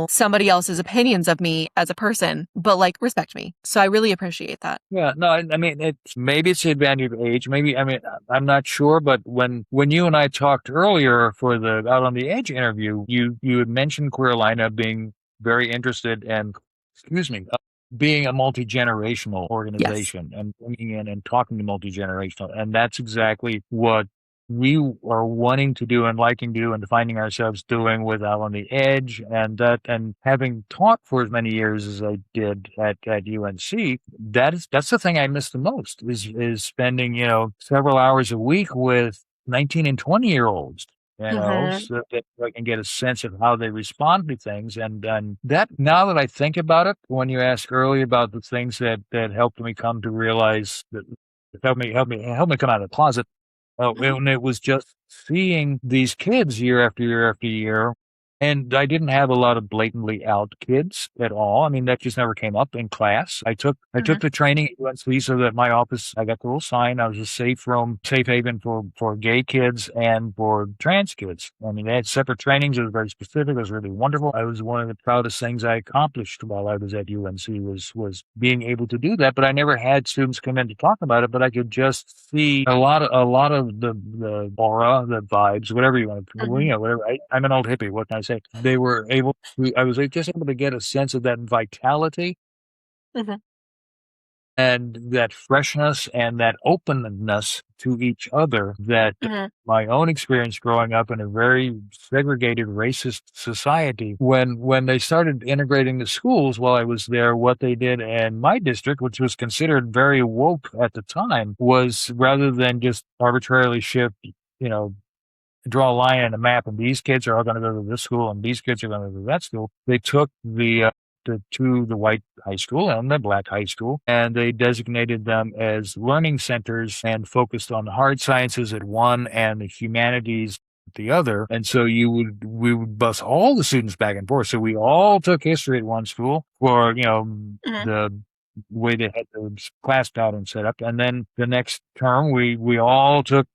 S2: somebody else's opinions of me as a person, but like respect me. So I really appreciate that.
S1: Yeah, no, I mean, maybe it's the advantage of age. Maybe, I mean, I'm not sure, but when you and I talked earlier for the Out on the Edge interview, you had mentioned Queerlina being very interested and, excuse me, being a multi-generational
S2: Yes.
S1: organization and bringing in and talking to multi-generational. And that's exactly what we are wanting to do and liking to do and finding ourselves doing with Out on the Edge and having taught for as many years as I did at UNC, that's the thing I miss the most is spending, several hours a week with 19 and 20-year-olds,
S2: Mm-hmm.
S1: so that I can get a sense of how they respond to things. And that now that I think about it, when you asked earlier about the things that helped me come to realize that help me come out of the closet. Oh,
S2: Mm-hmm.
S1: and it was just seeing these kids year after year after year. And I didn't have a lot of blatantly out kids at all. I mean, that just never came up in class. I
S2: Mm-hmm.
S1: took the training at UNC so that my office, I got the little sign. I was a safe haven for gay kids and for trans kids. I mean, they had separate trainings. It was very specific. It was really wonderful. I was one of the proudest things I accomplished while I was at UNC was being able to do that. But I never had students come in to talk about it, but I could just see a lot of the aura, the vibes, whatever you want to,
S2: Mm-hmm.
S1: whatever. I'm an old hippie. What can I say? They were able to, I was just able to get a sense of that vitality
S2: Mm-hmm.
S1: and that freshness and that openness to each other that
S2: Mm-hmm.
S1: my own experience growing up in a very segregated racist society when they started integrating the schools while I was there, what they did in my district, which was considered very woke at the time, was rather than just arbitrarily shift, you know draw a line on a map, and these kids are all going to go to this school, and these kids are going to go to that school. They took the white high school and the black high school, and they designated them as learning centers and focused on the hard sciences at one and the humanities at the other. And so we would bus all the students back and forth. So we all took history at one school for
S2: Mm-hmm.
S1: the way they had the class pattern set up. And then the next term, we all took,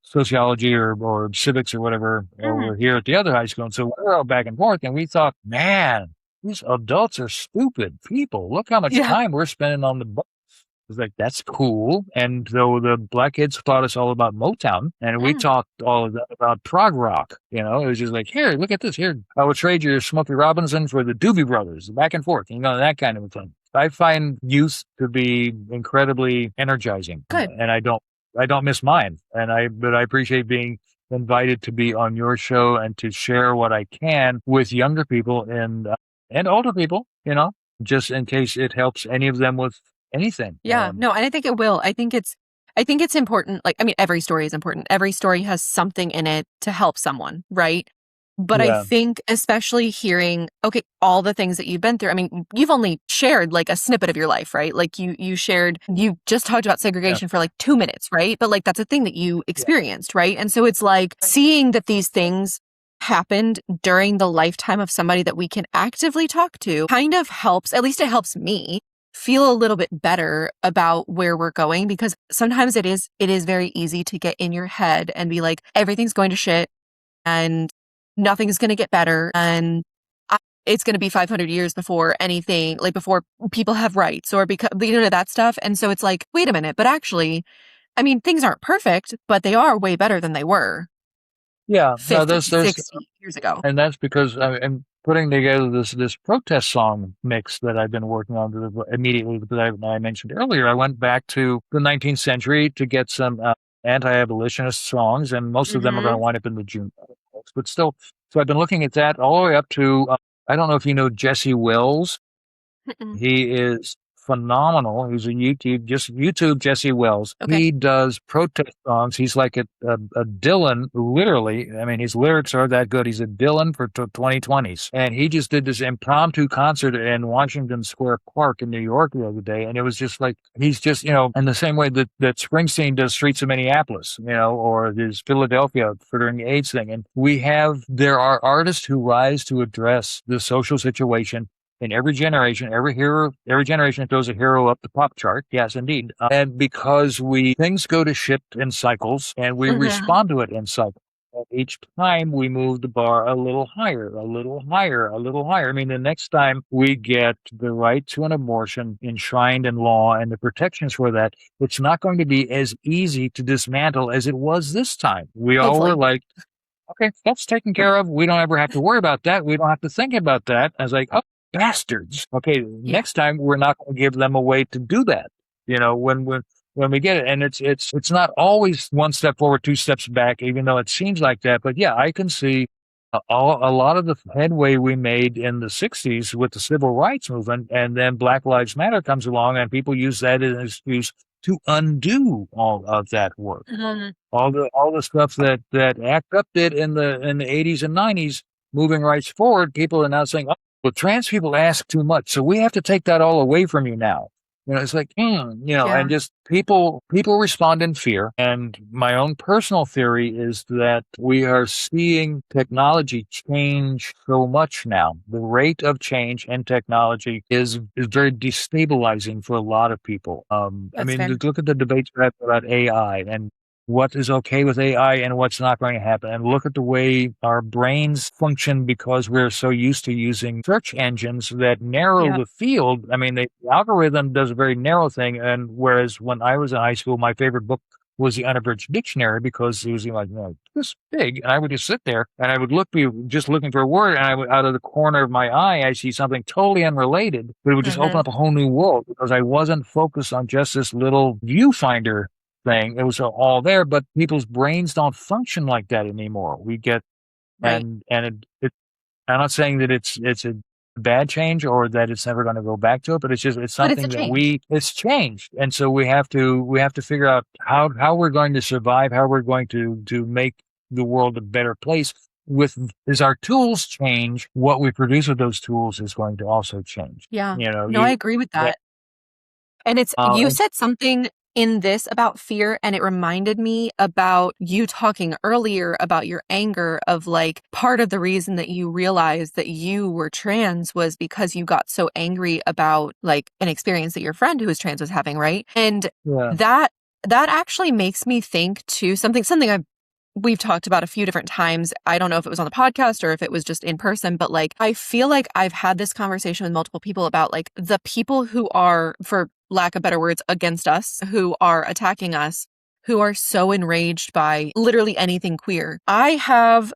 S1: sociology or civics or whatever
S2: Mm-hmm.
S1: over here at the other high school. And so we were all back and forth. And we thought, man, these adults are stupid people. Look how much
S2: Yeah.
S1: time we're spending on the bus. It's like, that's cool. And so the black kids taught us all about Motown, and we
S2: Mm.
S1: talked all of that about prog rock. It was just like, here, look at this. Here, I will trade your Smokey Robinson for the Doobie Brothers, back and forth, that kind of a thing. I find youth to be incredibly energizing,
S2: Good.
S1: and I don't miss mine. But I appreciate being invited to be on your show and to share what I can with younger people and older people, just in case it helps any of them with anything.
S2: Yeah. No, and I think it will. I think it's important. Like, I mean, every story is important. Every story has something in it to help someone, right? But I
S1: Yeah,
S2: think especially hearing, okay, all the things that you've been through. I mean, you've only shared like a snippet of your life, right? Like you just talked about
S1: yeah,
S2: segregation for like 2 minutes, right? But like that's a thing that you
S1: yeah.
S2: experienced, right? And so it's like seeing that these things happened during the lifetime of somebody that we can actively talk to kind of helps, at least it helps me feel a little bit better about where we're going, because sometimes it is very easy to get in your head and be like, everything's going to shit and nothing's going to get better. And it's going to be 500 years before anything, like before people have rights or because, that stuff. And so it's like, wait a minute, but actually, I mean, things aren't perfect, but they are way better than they were
S1: Yeah, no,
S2: 50,
S1: there's
S2: 60 years ago.
S1: and that's because putting together this protest song mix that I've been working on immediately that I mentioned earlier. I went back to the 19th century to get some anti-abolitionist songs, and most of them are going to
S2: Mm-hmm.
S1: wind up in the June books. But still, so I've been looking at that all the way up to I don't know if you know Jesse Wells. He is phenomenal. He's a just YouTube Jesse Wells.
S2: Okay.
S1: He does protest songs. He's like a Dylan, literally. I mean, his lyrics are that good. He's a Dylan for 2020s. And he just did this impromptu concert in Washington Square Park in New York the other day. And it was just like, he's just, in the same way that Springsteen does Streets of Minneapolis, or there's Philadelphia for during the AIDS thing. And there are artists who rise to address the social situation in every generation, every generation throws a hero up the pop chart. Yes, indeed. And because things go to shit in cycles and we
S2: Mm-hmm.
S1: respond to it in cycles. And each time we move the bar a little higher, a little higher, a little higher. I mean, the next time we get the right to an abortion enshrined in law and the protections for that, it's not going to be as easy to dismantle as it was this time. We all were
S2: Hopefully.
S1: like, okay, that's taken care of. We don't ever have to worry about that. We don't have to think about that. I was like, oh, bastards. Okay,
S2: Yeah.
S1: next time we're not going to give them a way to do that. When we get it, and it's not always one step forward, two steps back, even though it seems like that. But yeah, I can see a lot of the headway we made in the '60s with the civil rights movement, and then Black Lives Matter comes along, and people use that as an excuse to undo all of that work.
S2: Mm-hmm.
S1: All the stuff that ACT UP did in the '80s and '90s, moving rights forward, people are now saying, "Oh, well, trans people ask too much, so we have to take that all away from you now." It's like,
S2: Yeah.
S1: and just people respond in fear. And my own personal theory is that we are seeing technology change so much now. The rate of change in technology is very destabilizing for a lot of people. I
S2: That's
S1: mean,
S2: fair.
S1: look at the debates we have about AI and what is okay with AI and what's not going to happen. And look at the way our brains function because we're so used to using search engines that narrow
S2: Yeah.
S1: the field. I mean, the algorithm does a very narrow thing. And whereas when I was in high school, my favorite book was the Unabridged Dictionary because it was like, this big. And I would just sit there and I would be just looking for a word. And I would, out of the corner of my eye, I see something totally unrelated, but it would just open
S2: Mm-hmm.
S1: up a whole new world because I wasn't focused on just this little viewfinder thing. It was all there, but people's brains don't function like that anymore. We get
S2: Right.
S1: I'm not saying that it's a bad change or that it's never going to go back to it, but it's
S2: But it's a
S1: something that
S2: change.
S1: it's changed, and so we have to figure out how we're going to survive, how we're going to make the world a better place. As our tools change, what we produce with those tools is going to also change.
S2: Yeah.
S1: You know,
S2: No, I
S1: you
S2: agree with
S1: yeah,
S2: that. And you
S1: and,
S2: said something in this about fear, and it reminded me about you talking earlier about your anger of like part of the reason that you realized that you were trans was because you got so angry about like an experience that your friend who was trans was having, right? And
S1: yeah,
S2: that actually makes me think to something we've talked about a few different times. I don't know if it was on the podcast or if it was just in person, but like, I feel like I've had this conversation with multiple people about like the people who are, for lack of better words, against us, who are attacking us, who are so enraged by literally anything queer. I have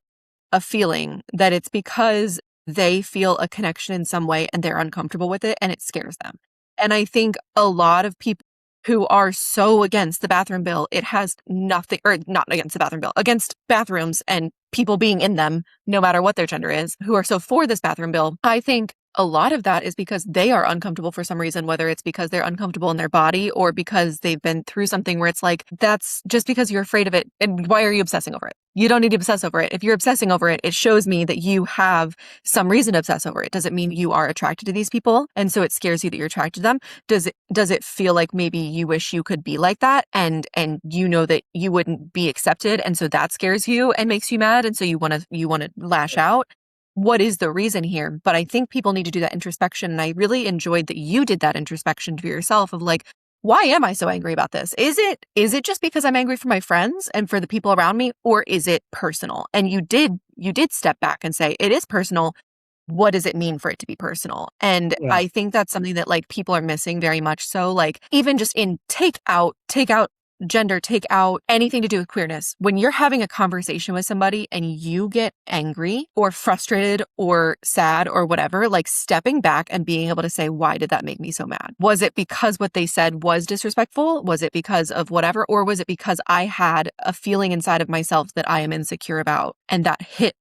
S2: a feeling that it's because they feel a connection in some way and they're uncomfortable with it and it scares them. And I think a lot of people who are so against the bathroom bill, it has nothing, or not against the bathroom bill, against bathrooms and people being in them, no matter what their gender is, who are so for this bathroom bill. I think a lot of that is because they are uncomfortable for some reason, whether it's because they're uncomfortable in their body or because they've been through something where it's like, that's just because you're afraid of it. And why are you obsessing over it? You don't need to obsess over it. If you're obsessing over it, it shows me that you have some reason to obsess over it. Does it mean you are attracted to these people? And so it scares you that you're attracted to them? Does it feel like maybe you wish you could be like that and you know that you wouldn't be accepted and so that scares you and makes you mad and so you want to lash out? What is the reason here? But I think people need to do that introspection, and I really enjoyed that you did that introspection for yourself of like, why am I so angry about this? Is it just because I'm angry for my friends and for the people around me, or is it personal? And you did step back and say it is personal. What does it mean for it to be personal? And
S1: yeah,
S2: I think that's something that like people are missing very much so. Like even just in take out gender, take out anything to do with queerness. When you're having a conversation with somebody and you get angry or frustrated or sad or whatever, like stepping back and being able to say, why did that make me so mad? Was it because what they said was disrespectful? Was it because of whatever? Or was it because I had a feeling inside of myself that I am insecure about and that hit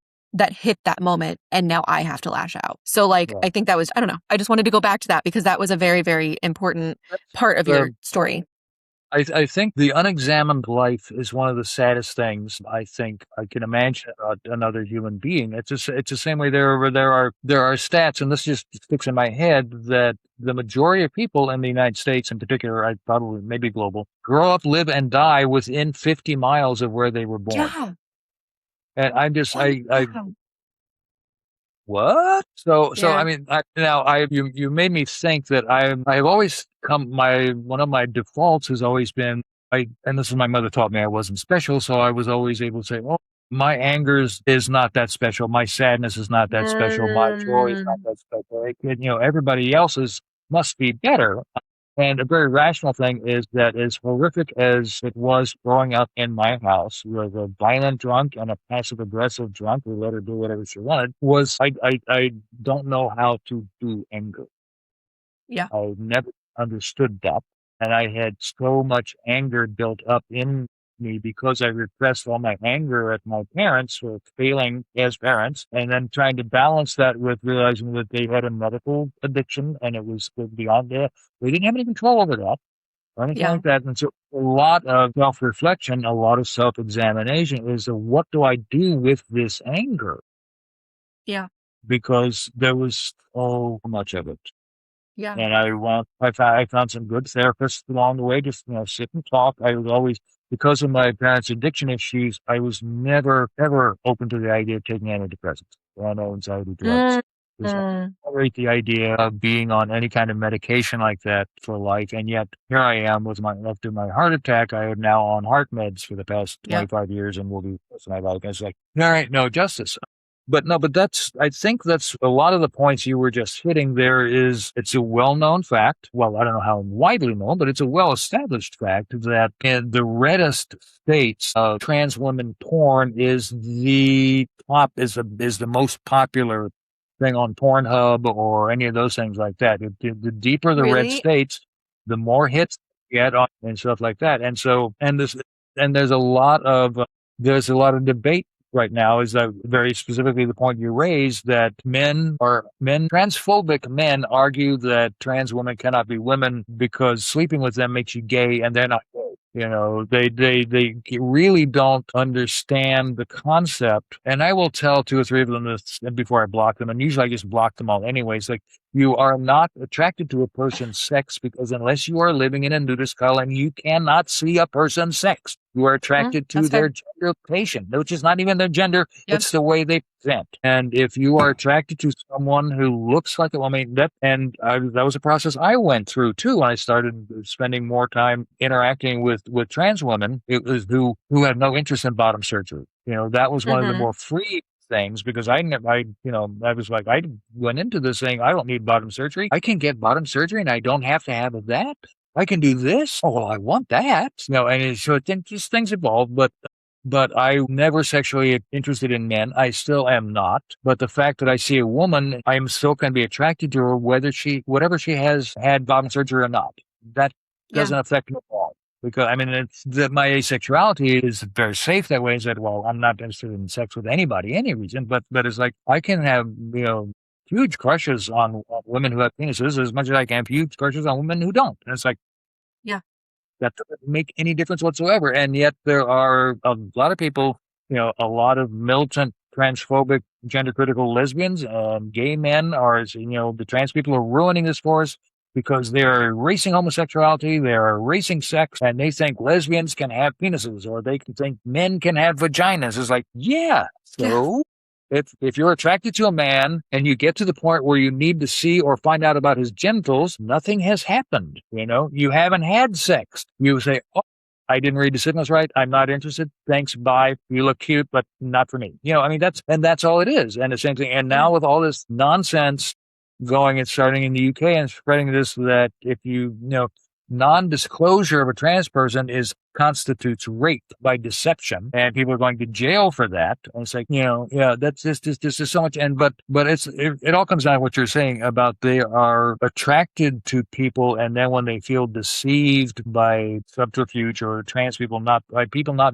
S2: that moment, and now I have to lash out. So like,
S1: Yeah.
S2: I think that was, I don't know. I just wanted to go back to that because that was a very, very important part of your story.
S1: I think the unexamined life is one of the saddest things I think I can imagine about another human being. It's the same way there are stats, and this just sticks in my head, that the majority of people in the United States, in particular, I probably maybe global, grow up, live, and die within 50 miles of where they were born.
S2: Yeah.
S1: And I'm just
S2: Oh,
S1: I
S2: wow.
S1: What? So I
S2: Yeah.
S1: mean, you made me think that I've always one of my defaults has always been, and this is my mother taught me I wasn't special, so I was always able to say, oh, my anger is not that special, my sadness is not that special, my joy is not
S2: Mm,
S1: that special. Everybody else's must be better. And a very rational thing is that, as horrific as it was growing up in my house with a violent drunk and a passive aggressive drunk who let her do whatever she wanted, was I don't know how to do anger.
S2: yeah.
S1: I never understood that. And I had so much anger built up in me because I repressed all my anger at my parents for failing as parents, and then trying to balance that with realizing that they had a medical addiction and it was beyond there. They didn't have any control over that or anything
S2: Yeah.
S1: like that. And so a lot of self-reflection, a lot of self-examination is what do I do with this anger?
S2: Yeah.
S1: Because there was so much of it.
S2: Yeah.
S1: And I found some good therapists along the way, just, sit and talk. I was always, because of my parents' addiction issues, I was never, ever open to the idea of taking antidepressants or no anxiety drugs.
S2: Mm,
S1: Because I
S2: mm,
S1: tolerate the idea of being on any kind of medication like that for life. And yet here I am after my heart attack, I am now on heart meds for the past
S2: yeah.
S1: 25 years and will be the rest of my life. And it's like, all right, no justice. But no, but I think that's a lot of the points you were just hitting there. It's a well-known fact. Well, I don't know how widely known, but it's a well-established fact that in the reddest states of trans women porn is the most popular thing on Pornhub or any of those things like that. The deeper the red
S2: Really?
S1: states, the more hits you get on and stuff like that. And so, there's a lot of debate right now, is that very specifically the point you raised, that transphobic men argue that trans women cannot be women because sleeping with them makes you gay, and they're not gay. They really don't understand the concept. And I will tell two or three of them this before I block them, and usually I just block them all anyways. Like, you are not attracted to a person's sex because unless you are living in a nudist colony, you cannot see a person's sex. You are attracted to
S2: That's fair.
S1: their gender patient, which is not even their gender.
S2: Yep.
S1: It's the way they present. And if you are attracted to someone who looks like that was a process I went through too. When I started spending more time interacting with trans women, it was who had no interest in bottom surgery. That was one of the
S2: Mm-hmm.
S1: more free things, because I was like, I went into this saying, I don't need bottom surgery. I can get bottom surgery and I don't have to have that. I can do this. Oh, well, I want that. Just things evolve, but I never sexually interested in men. I still am not. But the fact that I see a woman, I am still can be attracted to her, whatever she has had bottom surgery or not. That
S2: Yeah.
S1: doesn't affect me at all. Because I mean, it's that my asexuality is very safe that way. Is that, well, I'm not interested in sex with anybody, any reason, but it's like I can have huge crushes on women who have penises as much as I can have huge crushes on women who don't. And it's like,
S2: Yeah.
S1: that doesn't make any difference whatsoever. And yet there are a lot of people, a lot of militant transphobic gender critical lesbians and gay men the trans people are ruining this for us because they're erasing homosexuality, they're erasing sex, and they think lesbians can have penises, or they can think men can have vaginas. It's like, yeah,
S2: Yeah.
S1: so if you're attracted to a man and you get to the point where you need to see or find out about his genitals, nothing has happened. You haven't had sex. You say, oh, I didn't read the signals right. I'm not interested. Thanks. Bye. You look cute, but not for me. I mean, that's all it is. And the same thing. And
S2: Yeah.
S1: now with all this nonsense going and starting in the UK and spreading this, that if non-disclosure of a trans person constitutes rape by deception, and people are going to jail for that. And it's like, yeah, that's this is so much. And but it all comes down to what you're saying about they are attracted to people, and then when they feel deceived by subterfuge or trans people not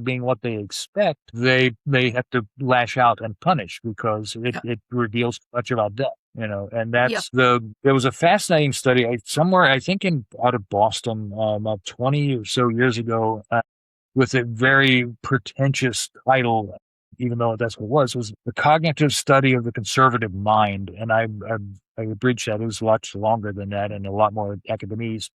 S1: being what they expect, they have to lash out and punish because it reveals much about them. And that's there was a fascinating study somewhere, I think out of Boston, about 20 or so years ago, with a very pretentious title, even though that's what it was the cognitive study of the conservative mind. And I abridged that. It was much longer than that and a lot more academese.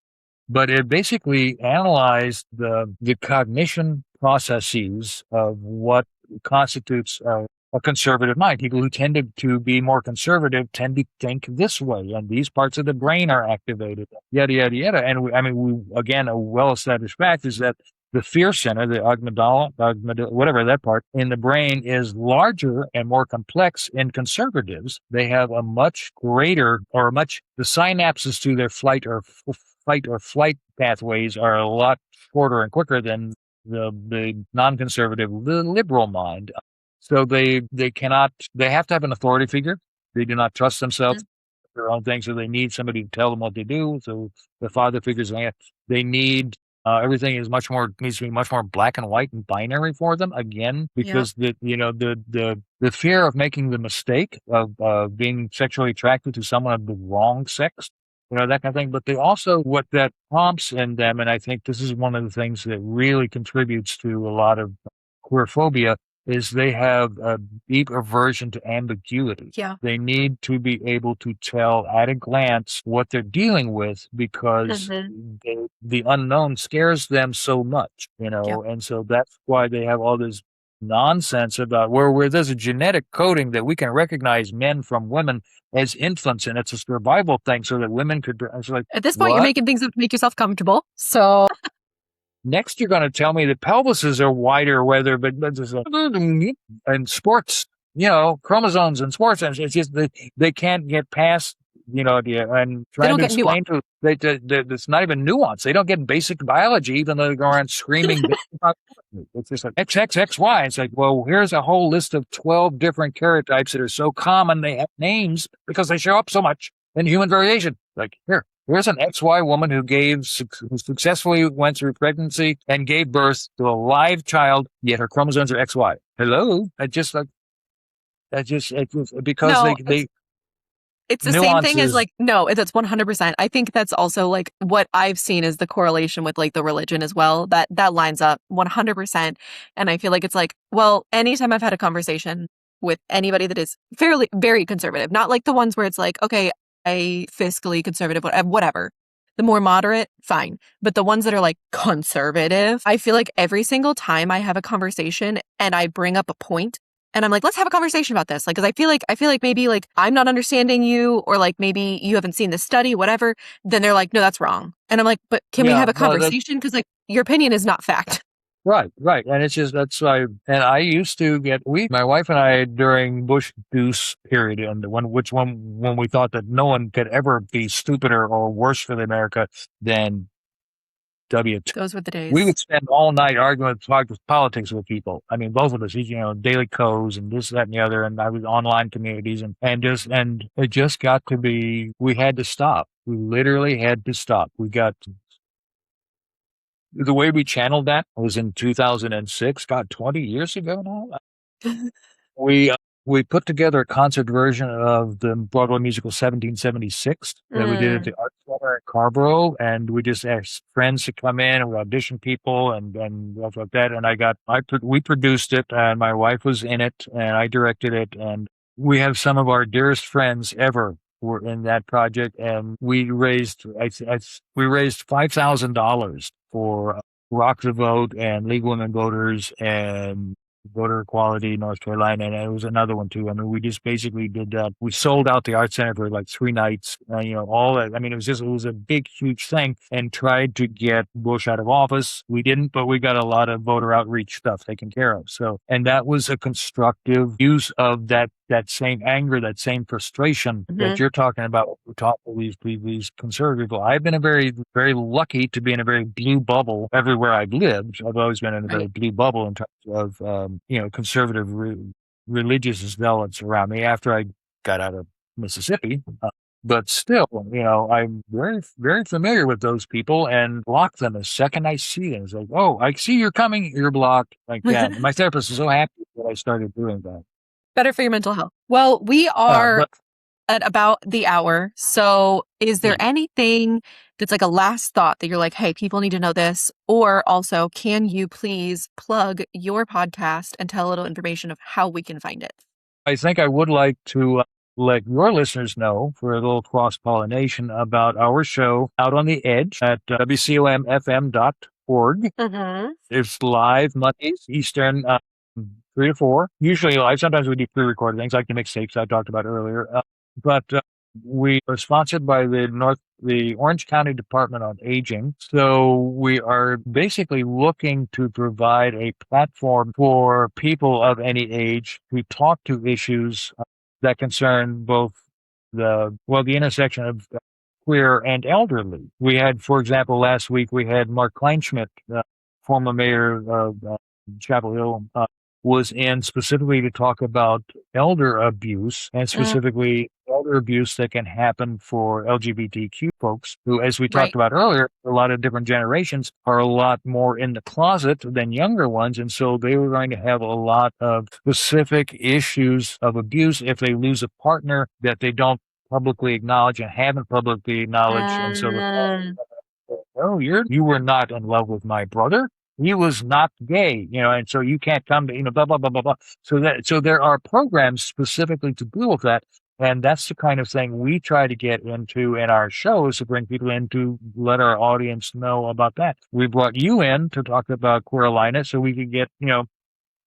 S1: But it basically analyzed the cognition processes of what constitutes a conservative mind. People who tended to be more conservative tend to think this way, and these parts of the brain are activated, yada, yada, yada. And again, a well-established fact is that the fear center, the amygdala, whatever that part in the brain is larger and more complex in conservatives. They have a much greater the synapses to their fight or flight pathways are a lot shorter and quicker than the non-conservative, the liberal mind. So they have to have an authority figure. They do not trust themselves, their own things, so they need somebody to tell them what to do. So the father figures, they need everything needs to be much more black and white and binary for them again, because the fear of making the mistake of being sexually attracted to someone of the wrong sex, that kind of thing. But they also, what that prompts in them, and I think this is one of the things that really contributes to a lot of queerphobia, is they have a deep aversion to ambiguity.
S2: Yeah.
S1: They need to be able to tell at a glance what they're dealing with because the unknown scares them so much, and so that's why they have all this nonsense about where there's a genetic coding that we can recognize men from women as infants, and it's a survival thing so that women could. It's like,
S2: at this point, you're making things up to make yourself comfortable. So
S1: next, you're going to tell me that pelvises are wider, and sports, chromosomes and sports, and it's just they can't get past, and trying to explain to it's not even nuance. They don't get basic biology, even though they go around screaming. It's just like XXXY. It's like, well, here's a whole list of 12 different karyotypes that are so common they have names because they show up so much in human variation. Like, here's an XY woman who successfully went through pregnancy and gave birth to a live child, yet her chromosomes are XY. Hello?
S2: It's the same thing as that's 100%. I think that's also like what I've seen is the correlation with like the religion as well. That lines up 100%. And I feel like it's like, well, anytime I've had a conversation with anybody that is very conservative, not like the ones where it's like, okay, fiscally conservative, whatever. The more moderate, fine. But the ones that are like conservative, I feel like every single time I have a conversation and I bring up a point and I'm like, let's have a conversation about this. Like, cause I feel like maybe like I'm not understanding you, or like maybe you haven't seen the study, whatever. Then they're like, no, that's wrong. And I'm like, but can we have a conversation? Cause like your opinion is not fact.
S1: Right. And it's just, that's why, and I used to my wife and I, during Bush Deuce period, and when we thought that no one could ever be stupider or worse for America than W2.
S2: Those were the days.
S1: We would spend all night arguing with politics with people. I mean, both of us, daily codes and this, that, and the other. And I was online communities and it just got to be, we had to stop. We literally had to stop. The way we channeled that was in 2006, God, 20 years ago now. We put together a concert version of the Broadway musical 1776 that we did at the Art Center at Carrboro, and we just asked friends to come in and we auditioned people and stuff like that. And we produced it, and my wife was in it, and I directed it, and we have some of our dearest friends ever were in that project, and we raised $5,000 for Rock the Vote and League of Women Voters and Voter Equality North Carolina, and it was another one too. I mean, we just basically did that. We sold out the Art Center for like 3 nights, all that. I mean, it was a big, huge thing, and tried to get Bush out of office. We didn't, but we got a lot of voter outreach stuff taken care of. So, and that was a constructive use of that that same anger, that same frustration that you're talking about. We talk to these conservative people. I've been very, very lucky to be in a very blue bubble everywhere I've lived. I've always been in a very
S2: Right.
S1: blue bubble in terms of, conservative religious zealots around me after I got out of Mississippi. But still, I'm very, very familiar with those people and block them the second I see them. It's like, oh, I see you're coming, you're blocked, like that. And my therapist is so happy that I started doing that.
S2: Better for your mental health. Well, we are
S1: But
S2: at about the hour. So is there anything that's like a last thought that you're like, hey, people need to know this? Or also, can you please plug your podcast and tell a little information of how we can find it?
S1: I think I would like to let your listeners know, for a little cross-pollination, about our show Out on the Edge at WCOMFM.org. It's live Mondays, Eastern, 3 to 4, usually live. Sometimes we do pre-recorded things like the mixtapes I talked about earlier. But we are sponsored by the Orange County Department on Aging. So we are basically looking to provide a platform for people of any age to talk to issues that concern both the intersection of queer and elderly. We had, for example, last week we had Mark Kleinschmidt, former mayor of Chapel Hill, was in specifically to talk about elder abuse, and specifically elder abuse that can happen for LGBTQ folks who, as we talked about earlier, a lot of different generations are a lot more in the closet than younger ones. And so they were going to have a lot of specific issues of abuse if they lose a partner that they don't publicly acknowledge and haven't publicly acknowledged. And so you were not in love with my brother. He was not gay, and so you can't come to, blah, blah, blah, blah, blah. So there are programs specifically to deal with that. And that's the kind of thing we try to get into in our shows, to bring people in to let our audience know about that. We brought you in to talk about Queer Alliance so we could get,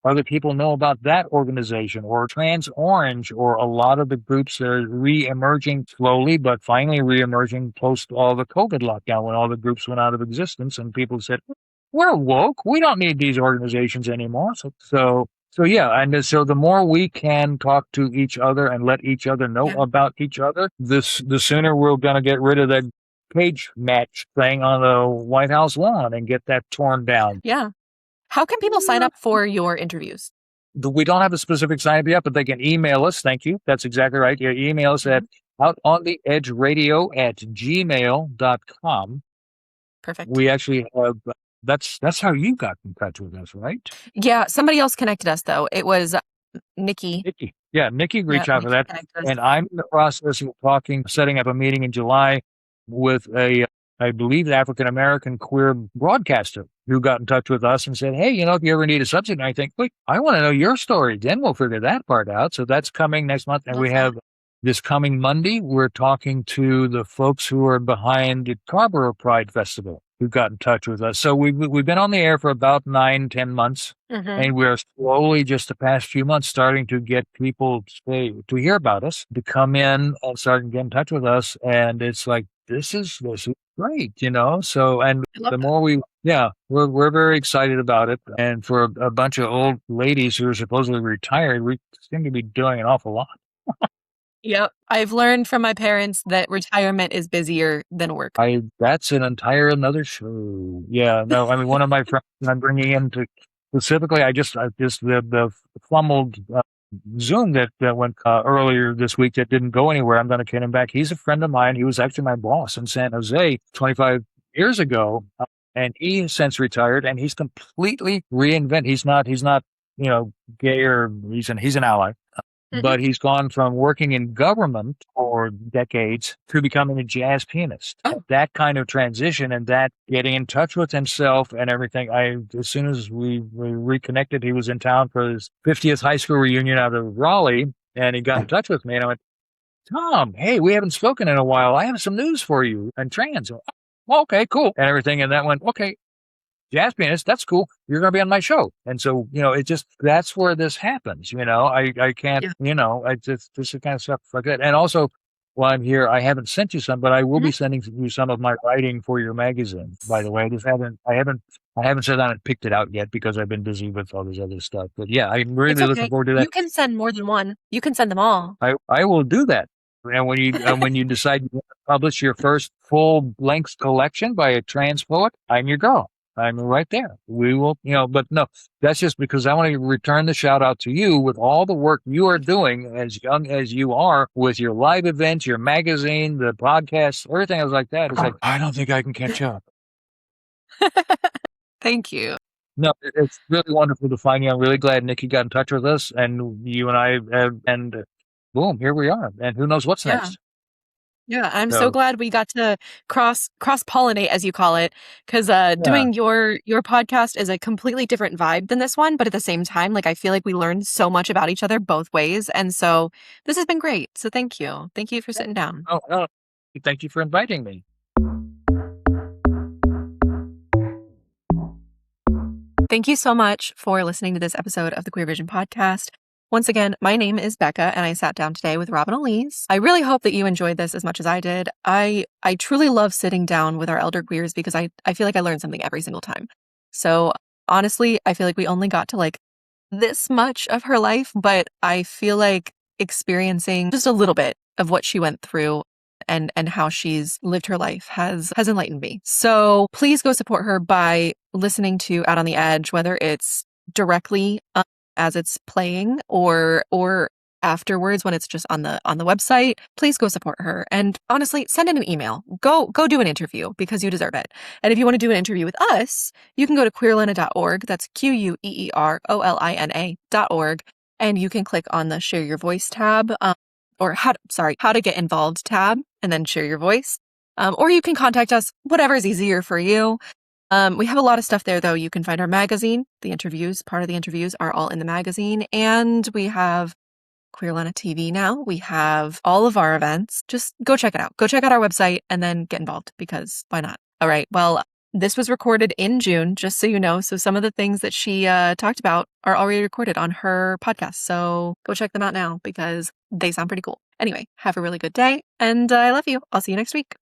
S1: other people know about that organization, or Trans Orange, or a lot of the groups that are re-emerging slowly, but finally re-emerging post all the COVID lockdown, when all the groups went out of existence and people said, we're woke, we don't need these organizations anymore. So yeah, and so the more we can talk to each other and let each other know about each other, the sooner we're going to get rid of that cage match thing on the White House lawn and get that torn down.
S2: Yeah. How can people sign up for your interviews?
S1: We don't have a specific sign up yet, but they can email us. Thank you. That's exactly right. You email us at outontheedgeradio@gmail.com.
S2: Perfect.
S1: We actually have, that's how you got in touch with us, right?
S2: Yeah. Somebody else connected us, though. It was Nikki.
S1: Yeah, Nikki reached out for that. And I'm in the process of setting up a meeting in July with I believe, the African-American queer broadcaster who got in touch with us and said, hey, if you ever need a subject, and I think, wait, I want to know your story. Then we'll figure that part out. So that's coming next month. And we have this coming Monday, we're talking to the folks who are behind the Carrboro Pride Festival who got in touch with us. So we've been on the air for about 9-10 months. And we're slowly, just the past few months, starting to get people to hear about us, to come in and start and get in touch with us. And it's like, this is great, So, and the more we're very excited about it. And for a bunch of old ladies who are supposedly retired, we seem to be doing an awful lot.
S2: Yep. I've learned from my parents that retirement is busier than work.
S1: That's an entire another show. Yeah, no, I mean, one of my friends I'm bringing in to specifically, I just the fumbled Zoom that went earlier this week that didn't go anywhere. I'm going to get him back. He's a friend of mine. He was actually my boss in San Jose 25 years ago, and he has since retired. And he's completely reinvented. He's not gay, or he's an ally. But he's gone from working in government for decades to becoming a jazz pianist. That kind of transition and that getting in touch with himself and everything. As soon as we reconnected, he was in town for his 50th high school reunion out of Raleigh, and he got in touch with me, and I went, Tom, hey, we haven't spoken in a while. I have some news for you and trans. Okay, cool. And everything. And that went, okay, jazz pianist, that's cool. You're going to be on my show. And so, it just, that's where this happens. I can't, this is kind of stuff like that. And also, while I'm here, I haven't sent you some, but I will
S2: Mhm.
S1: be sending you some of my writing for your magazine. By the way, I haven't sat down and picked it out yet because I've been busy with all this other stuff. But yeah, I'm
S2: It's
S1: really looking
S2: okay.
S1: forward to that.
S2: You can send more than one. You can send them all.
S1: I will do that. And when you decide you want to publish your first full length collection by a trans poet, I'm your girl. I'm right there. We will, but no, that's just because I want to return the shout out to you with all the work you are doing as young as you are with your live events, your magazine, the podcast, everything else like that. It's like, I don't think I can catch up.
S2: Thank you.
S1: No, it's really wonderful to find you. I'm really glad Nikki got in touch with us and you and I, and boom, here we are. And who knows what's
S2: Yeah.
S1: next.
S2: Yeah, I'm so
S1: So,
S2: glad we got to cross pollinate, as you call it, because
S1: yeah.
S2: doing your podcast is a completely different vibe than this one, but at the same time, like I feel like we learned so much about each other both ways, and so this has been great. So thank you for sitting down.
S1: Oh, no. Thank you for inviting me.
S2: Thank you so much for listening to this episode of the Queer Vision podcast. Once again, my name is Becca, and I sat down today with Robin Elise. I really hope that you enjoyed this as much as I did. I truly love sitting down with our elder queers because I feel like I learn something every single time. So honestly, I feel like we only got to like this much of her life, but I feel like experiencing just a little bit of what she went through and how she's lived her life has enlightened me. So please go support her by listening to Out on the Edge, whether it's directly as it's playing or afterwards when it's just on the website. Please go support her, and honestly, send in an email. Go do an interview because you deserve it. And if you want to do an interview with us, you can go to queerlina.org. That's QUEEROLINA.org, and you can click on the Share Your Voice tab, or how to get involved tab, and then share your voice. Or you can contact us, whatever is easier for you. We have a lot of stuff there, though. You can find our magazine. The interviews, part of the interviews are all in the magazine. And we have Queer Lana TV now. We have all of our events. Just go check it out. Go check out our website and then get involved because why not? All right. Well, this was recorded in June, just so you know. So some of the things that she talked about are already recorded on her podcast. So go check them out now because they sound pretty cool. Anyway, have a really good day. And I love you. I'll see you next week.